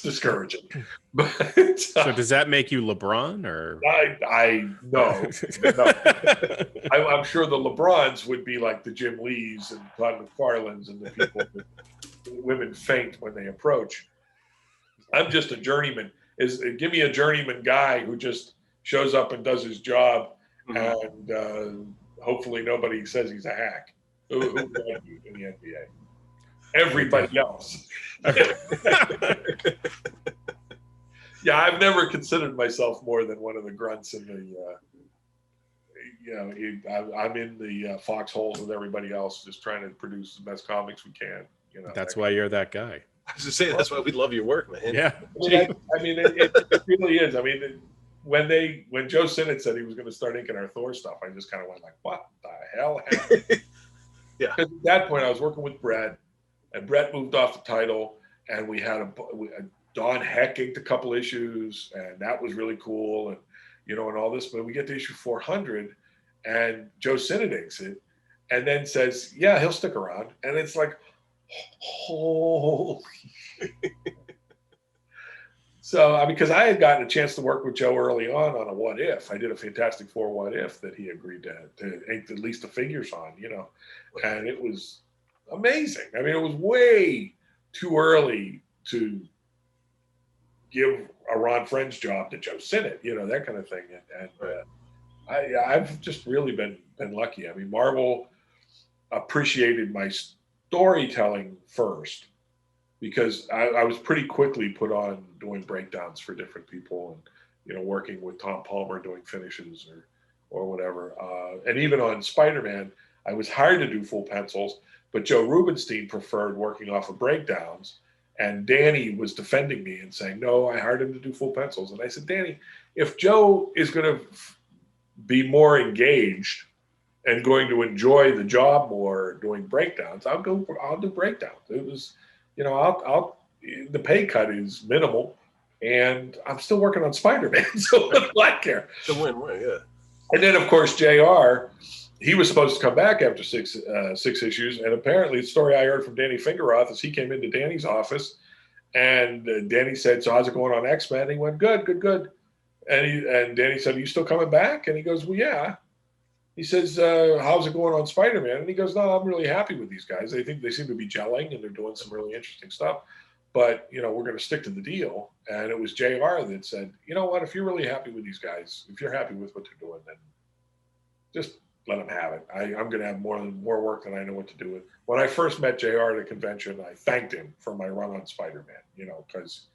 B: discouraging. But
A: so does that make you LeBron or?
B: No. I'm sure the LeBrons would be like the Jim Lees and Todd McFarlanes and the people that women faint when they approach. I'm just a journeyman. Give me a journeyman guy who just shows up and does his job, and hopefully nobody says he's a hack. Who in the NBA? Everybody else. Yeah, I've never considered myself more than one of the grunts in I'm in the foxholes with everybody else, just trying to produce the best comics we can.
A: That's why you're that guy.
C: I was just saying, that's why we love your work, man.
A: Yeah.
B: It really is. I mean, when Joe Sinnott said he was going to start inking our Thor stuff, I just kind of went like, what the hell happened?
C: Yeah.
B: Because at that point, I was working with Brett, and Brett moved off the title, and we had Don Heck inked a couple issues, and that was really cool, and and all this. But we get to issue 400, and Joe Sinnott inks it, and then says, yeah, he'll stick around, and it's like, holy. So, because I had gotten a chance to work with Joe early on a What If. I did a Fantastic Four What If that he agreed to ink at least the figures on, and it was amazing. I mean, it was way too early to give a Ron Frenz job to Joe Sinnott, that kind of thing. And I've just really been lucky. I mean, Marvel appreciated my storytelling first, because I was pretty quickly put on doing breakdowns for different people, and working with Tom Palmer doing finishes or whatever. And even on Spider-Man, I was hired to do full pencils, but Joe Rubenstein preferred working off of breakdowns. And Danny was defending me and saying, no, I hired him to do full pencils. And I said, Danny, if Joe is going to be more engaged and going to enjoy the job more doing breakdowns, I'll do breakdowns. It was, the pay cut is minimal, and I'm still working on Spider-Man, so what do I care?
C: It's a win-win, yeah.
B: And then, of course, JR, he was supposed to come back after six issues, and apparently the story I heard from Danny Fingeroth is he came into Danny's office, and Danny said, so how's it going on X-Men? And he went, good. And Danny said, are you still coming back? And he goes, well, yeah. He says, how's it going on Spider-Man? And he goes, no, I'm really happy with these guys. They think they seem to be gelling, and they're doing some really interesting stuff. but we're going to stick to the deal. And it was JR that said, you know what, if you're really happy with these guys, if you're happy with what they're doing, then just let them have it. I'm going to have more work than I know what to do with. When I first met JR at a convention, I thanked him for my run on Spider-Man, because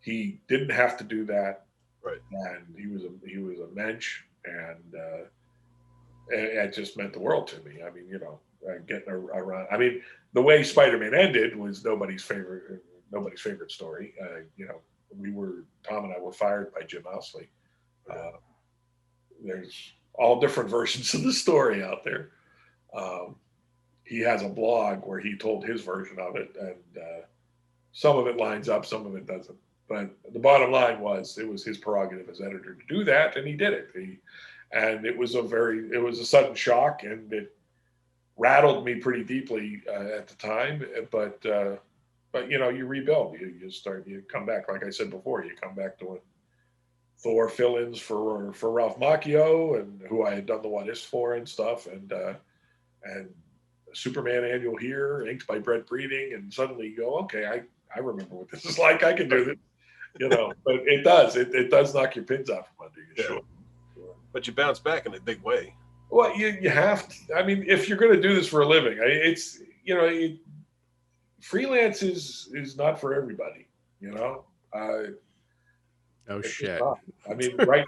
B: he didn't have to do that.
C: Right.
B: And he was a mensch, and it just meant the world to me. I mean, getting around. I mean, the way Spider-Man ended was nobody's favorite story. Tom and I were fired by Jim Owsley. There's all different versions of the story out there. He has a blog where he told his version of it, and some of it lines up, some of it doesn't. But the bottom line was, it was his prerogative as editor to do that, and he did it. And it was a sudden shock, and it rattled me pretty deeply at the time. But you rebuild. You come back, like I said before. You come back doing Thor fill-ins for Ralph Macchio, and who I had done the What Ifs for and stuff, and Superman annual here, inked by Brett Breeding, and suddenly you go, okay, I remember what this is like. I can do this. But it does knock your pins out from under you.
C: Yeah.
B: Sure.
C: But you bounce back in a big way.
B: Well, you have to. I mean, if you're going to do this for a living, it's freelance is not for everybody.
A: Oh shit.
B: I mean, right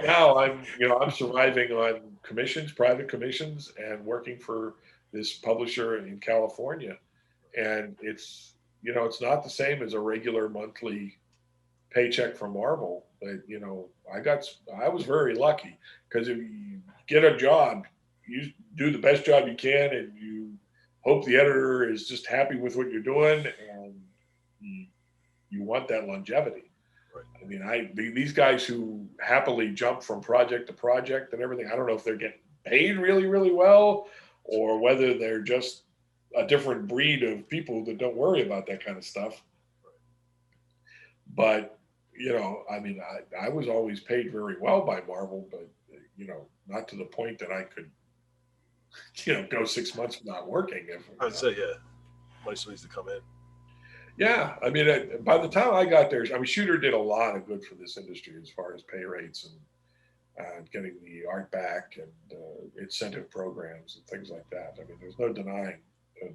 B: now I'm surviving on commissions, private commissions, and working for this publisher in California, and it's not the same as a regular monthly paycheck from Marvel. But I was very lucky, because if you get a job, you do the best job you can, and you hope the editor is just happy with what you're doing, and you want that longevity.
C: Right.
B: I mean, these guys who happily jump from project to project and everything, I don't know if they're getting paid really, really well, or whether they're just a different breed of people that don't worry about that kind of stuff. But I mean, I was always paid very well by Marvel, but not to the point that I could go 6 months without working.
C: I'd say, yeah, money still needs to come in.
B: Yeah, I mean, by the time I got there, I mean, Shooter did a lot of good for this industry as far as pay rates and getting the art back, and incentive programs and things like that. I mean, there's no denying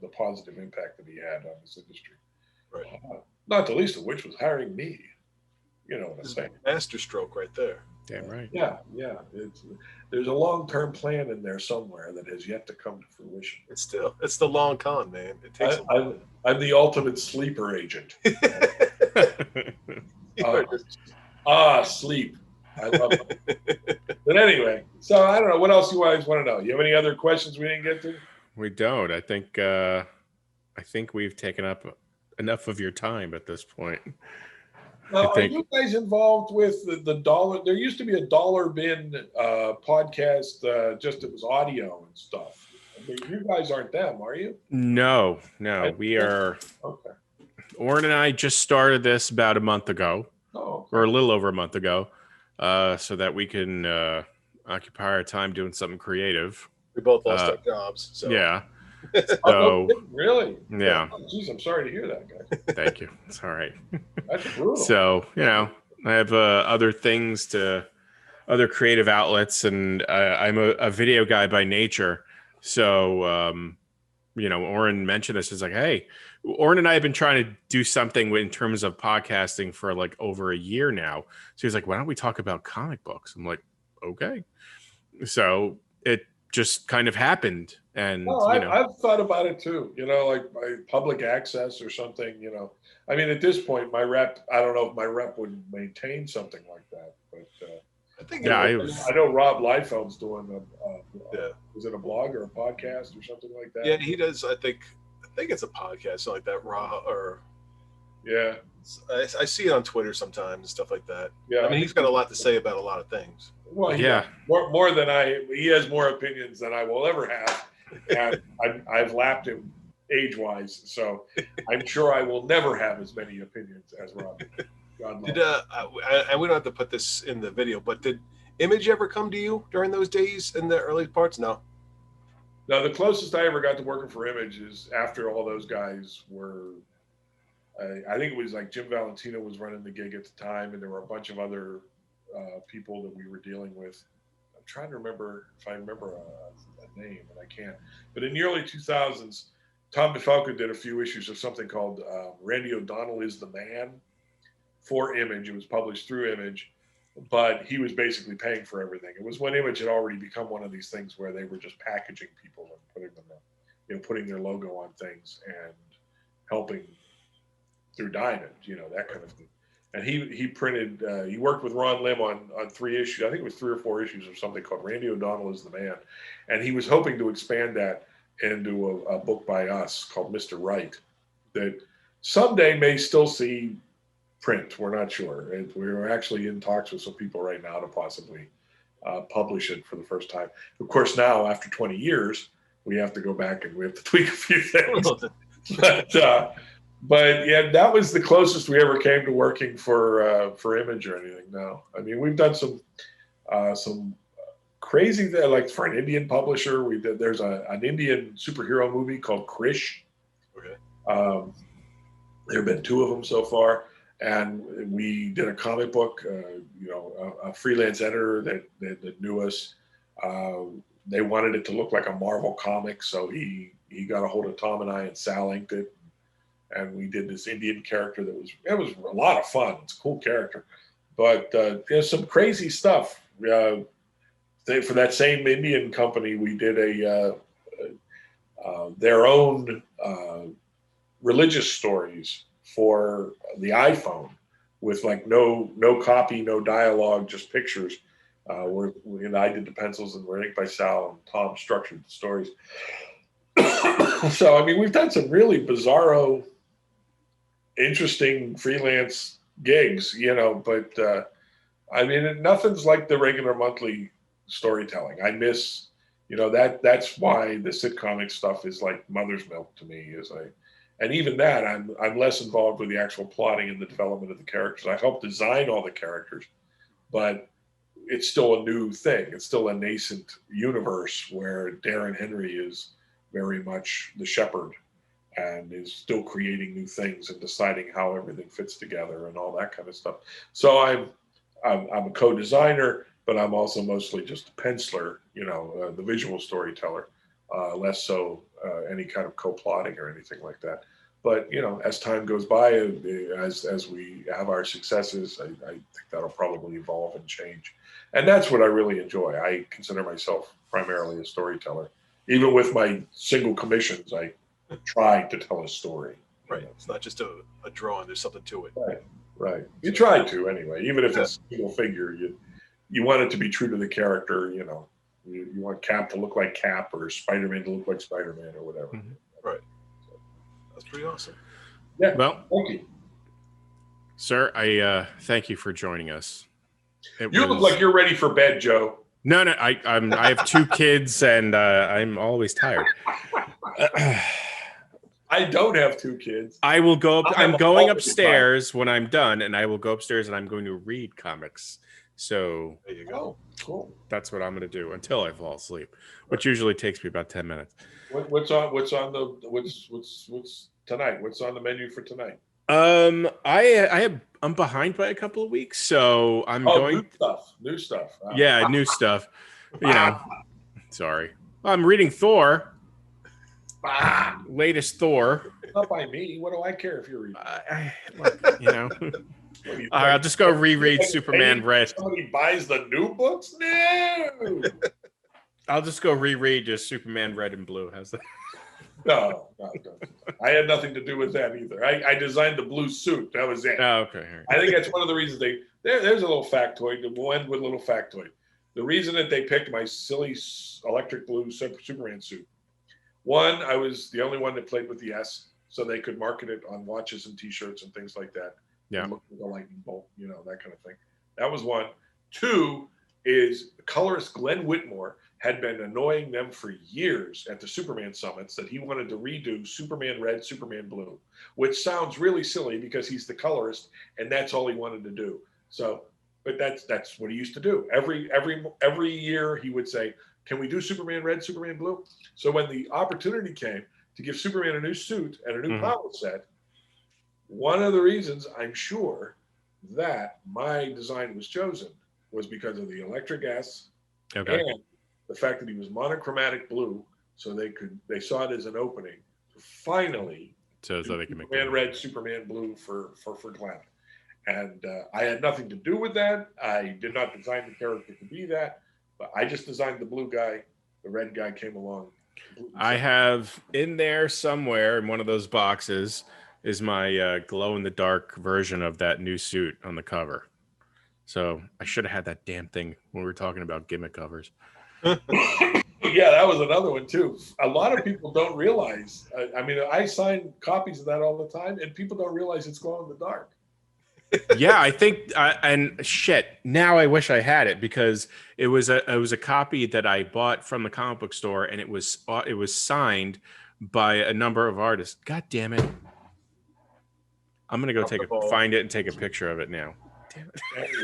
B: the positive impact that he had on this industry.
C: Right.
B: Not the least of which was hiring me. You know what I'm saying?
C: Masterstroke right there.
A: Damn right.
B: Yeah. There's a long-term plan in there somewhere that has yet to come to fruition.
C: It's the long con, man. It takes.
B: I'm the ultimate sleeper agent. Sleep. I love it. But anyway, so I don't know what else you guys want to know. You have any other questions we didn't get to?
A: We don't. I think we've taken up enough of your time at this point.
B: Now, are you guys involved with the dollar? There used to be a Dollar Bin podcast, just it was audio and stuff. I mean, you guys aren't them, are you?
A: No, we are.
B: Okay.
A: Oren and I just started this about a month ago, or a little over a month ago, so that we can occupy our time doing something creative.
C: We both lost our jobs. So.
A: Yeah. So
B: really?
A: Yeah.
B: Geez, I'm sorry to hear that, guys.
A: Thank you. It's all right.
B: That's brutal.
A: So, I have other things other creative outlets, and I'm a video guy by nature. So, Oren mentioned this. It's like, hey, Oren and I have been trying to do something in terms of podcasting for like over a year now. So he's like, why don't we talk about comic books? I'm like, okay. So it just kind of happened. And
B: I've thought about it too, like by public access or something, I mean, at this point, my rep, I don't know if my rep would maintain something like that, but
C: I think
B: I know Rob Liefeld's doing is it a blog or a podcast or something like that?
C: Yeah, he does. I think it's a podcast, something like that. I see it on Twitter sometimes and stuff like that.
B: Yeah,
C: I mean, he's got a lot to say about a lot of things.
B: Well, more than he has more opinions than I will ever have. And I've lapped him age-wise, so I'm sure I will never have as many opinions as Rob. God
C: we don't have to put this in the video, but did Image ever come to you during those days in the early parts? No.
B: No, the closest I ever got to working for Image is after all those guys were I think it was like Jim Valentino was running the gig at the time, and there were a bunch of other people that we were dealing with. I'm trying to remember if I remember a name, and I can't. But in the early 2000s, Tom DeFalco did a few issues of something called Randy O'Donnell is the Man for Image. It was published through Image, but he was basically paying for everything. It was when Image had already become one of these things where they were just packaging people and putting them, putting their logo on things and helping through Diamond, that kind of thing. And he printed, he worked with Ron Lim on 3 issues. I think it was 3 or 4 issues of something called Randy O'Donnell is the Man. And he was hoping to expand that into a book by us called Mr. Right that someday may still see print. We're not sure. We're actually in talks with some people right now to possibly publish it for the first time. Of course, now after 20 years, we have to go back and we have to tweak a few things. But yeah, that was the closest we ever came to working for Image or anything. No, I mean we've done some crazy things, like for an Indian publisher. There's an Indian superhero movie called Krish.
C: Okay.
B: There have been 2 of them so far, and we did a comic book. A freelance editor that knew us. They wanted it to look like a Marvel comic, so he got a hold of Tom and I, and Sal inked it. And we did this Indian character that was a lot of fun. It's a cool character, but there's some crazy stuff. For that same Indian company, we did their own religious stories for the iPhone with like no copy, no dialogue, just pictures. Where I did the pencils and were inked by Sal, and Tom structured the stories. So I mean, we've done some really bizarro, interesting freelance gigs, but I mean, nothing's like the regular monthly storytelling. I miss, that's why the sitcomic stuff is like mother's milk to me. And even that, I'm less involved with the actual plotting and the development of the characters. I help design all the characters, but it's still a new thing. It's still a nascent universe where Darren Henry is very much the shepherd and is still creating new things and deciding how everything fits together and all that kind of stuff. So I'm a co-designer, but I'm also mostly just a penciler, the visual storyteller, less so any kind of co-plotting or anything like that. But as time goes by, as we have our successes, I think that'll probably evolve and change. And that's what I really enjoy. I consider myself primarily a storyteller. Even with my single commissions, I try to tell a story.
C: Right. It's not just a drawing. There's something to it.
B: Right. You try to anyway. Even if it's a single figure, you want it to be true to the character. You want Cap to look like Cap, or Spider-Man to look like Spider-Man, or whatever.
C: Mm-hmm. Right. That's pretty awesome.
B: Yeah.
A: Well,
B: thank you,
A: sir. I thank you for joining us.
B: You look like you're ready for bed, Joe.
A: No, I have 2 kids, and I'm always tired.
B: I don't have 2 kids.
A: I will go up. I'm going upstairs when I'm done, and I will go upstairs and I'm going to read comics. So
C: there you go.
B: Cool.
A: That's what I'm going to do until I fall asleep, which usually takes me about 10 minutes.
B: What's tonight? What's on the menu for tonight?
A: I'm behind by a couple of weeks, so I'm going
B: new stuff. Wow.
A: Yeah, new stuff. Sorry. I'm reading Thor. Latest Thor.
B: Not by me. What do I care if you're reading?
A: I'll just go reread Superman Red.
B: Somebody buys the new books? No.
A: I'll just go reread just Superman Red and Blue. How's that?
B: No. I had nothing to do with that either. I designed the blue suit. That was it.
A: Oh, okay. Right.
B: I think that's one of the reasons there's a little factoid. We'll end with a little factoid. The reason that they picked my silly electric blue Superman suit. One, I was the only one that played with the S, so they could market it on watches and T-shirts and things like that.
A: Yeah.
B: Look with a lightning bolt, that kind of thing. That was one. 2 is colorist Glenn Whitmore had been annoying them for years at the Superman summits that he wanted to redo Superman Red, Superman Blue, which sounds really silly because he's the colorist and that's all he wanted to do. So, but that's what he used to do. Every year he would say, "Can we do Superman Red, Superman Blue?" So when the opportunity came to give Superman a new suit and a new power set, one of the reasons I'm sure that my design was chosen was because of the electric S
A: Okay.
B: and the fact that he was monochromatic blue, so they saw it as an opening to finally
A: So they can make
B: Superman red, Superman blue for Glenn. And I had nothing to do with that. I did not design the character to be that, but I just designed the blue guy. The red guy came along.
A: I have in there somewhere in one of those boxes is my glow in the dark version of that new suit on the cover. So I should have had that damn thing when we were talking about gimmick covers.
B: Yeah, that was another one too. A lot of people don't realize. I mean, I sign copies of that all the time, and people don't realize it's glow in the dark.
A: Yeah, I think, and shit. Now I wish I had it because it was a copy that I bought from the comic book store, and it was signed by a number of artists. God damn it! I'm gonna go find it and take a picture of it now. Damn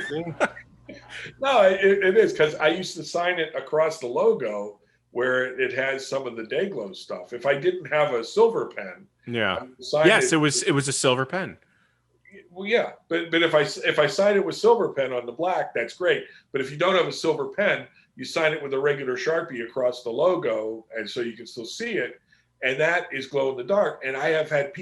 A: it.
B: No, it is because I used to sign it across the logo where it has some of the Dayglow stuff. If I didn't have a silver pen,
A: yeah, yes, it was a silver pen.
B: Well, yeah, but if I sign it with silver pen on the black, that's great. But if you don't have a silver pen, you sign it with a regular Sharpie across the logo, and so you can still see it. And that is glow in the dark. And I have had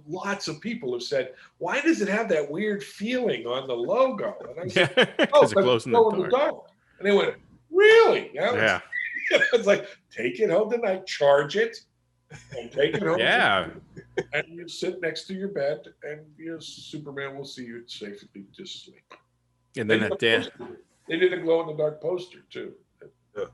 B: lots of people have said, "Why does it have that weird feeling on the logo?" And I said,
A: because it glows in the dark.
B: And they went, "Really?"
A: Yeah.
B: It's like, take it home tonight, charge it, and take it home.
A: Yeah.
B: And you sit next to your bed, and Superman will see you safely to sleep.
A: And then
B: they did a glow in the dark poster too.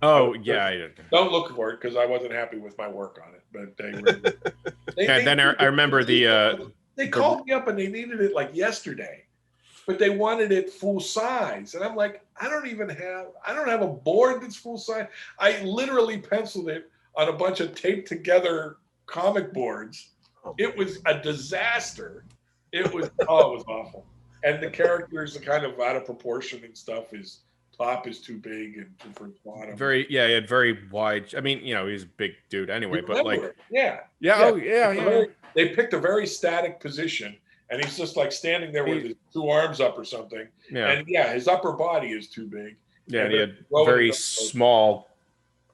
A: Oh yeah,
B: don't look for it because I wasn't happy with my work on it. But they were.
A: I remember
B: they called me up and they needed it like yesterday, but they wanted it full size, and I'm like, I don't have a board that's full size. I literally penciled it on a bunch of taped together comic boards. It was a disaster. It was awful. And the characters are kind of out of proportion and stuff. His top is too big and different bottom.
A: He had very wide. I mean, he's a big dude anyway, but like,
B: yeah. They picked a very static position, and he's just like standing there with his two arms up or something.
A: Yeah.
B: And his upper body is too big.
A: Yeah, and he had very small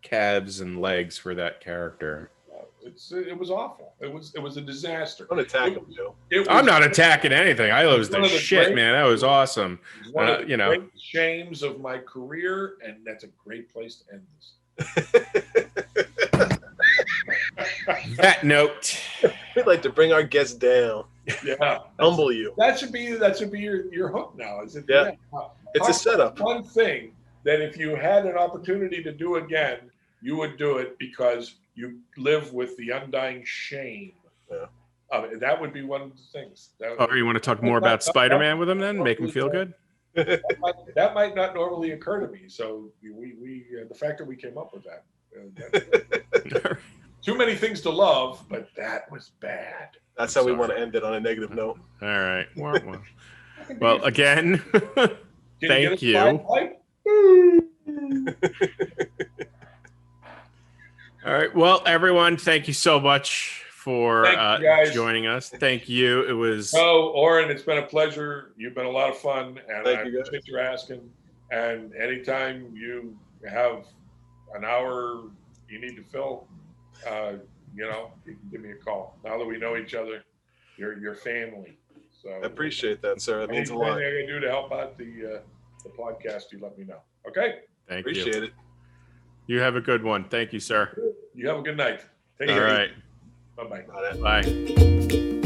A: calves and legs for that character.
B: It was awful. It was a disaster.
C: Don't attack him, Joe.
A: I'm not attacking anything. I was the shit, man. That was awesome.
B: One of the great shames of my career, and that's a great place to end this.
A: That note.
C: We'd like to bring our guests down.
B: Yeah,
C: humble you.
B: That should be your hook now. Is it?
C: Yeah. It's a setup.
B: One thing that if you had an opportunity to do again, you would do it because you live with the undying shame. Yeah. That would be one of the things.
A: You want to talk more about Spider-Man with him then? Make him feel good?
B: That might not normally occur to me. So we the fact that we came up with that. Too many things to love, but that was bad.
C: That's how we want to end it, on a negative note.
A: All right. Well, again, thank you. All right. Well, everyone, thank you so much for joining us. Thank you. It was.
B: Oh, Oren, it's been a pleasure. You've been a lot of fun, and I appreciate you asking. And anytime you have an hour you need to fill, you can give me a call. Now that we know each other, you're family. So
C: I appreciate that, sir. That means a lot.
B: Anything I can do to help out the podcast, you let me know. Okay.
C: Appreciate it.
A: You have a good one. Thank you, sir.
B: You have a good night.
A: Take care. All right.
B: Bye-bye.
A: Bye.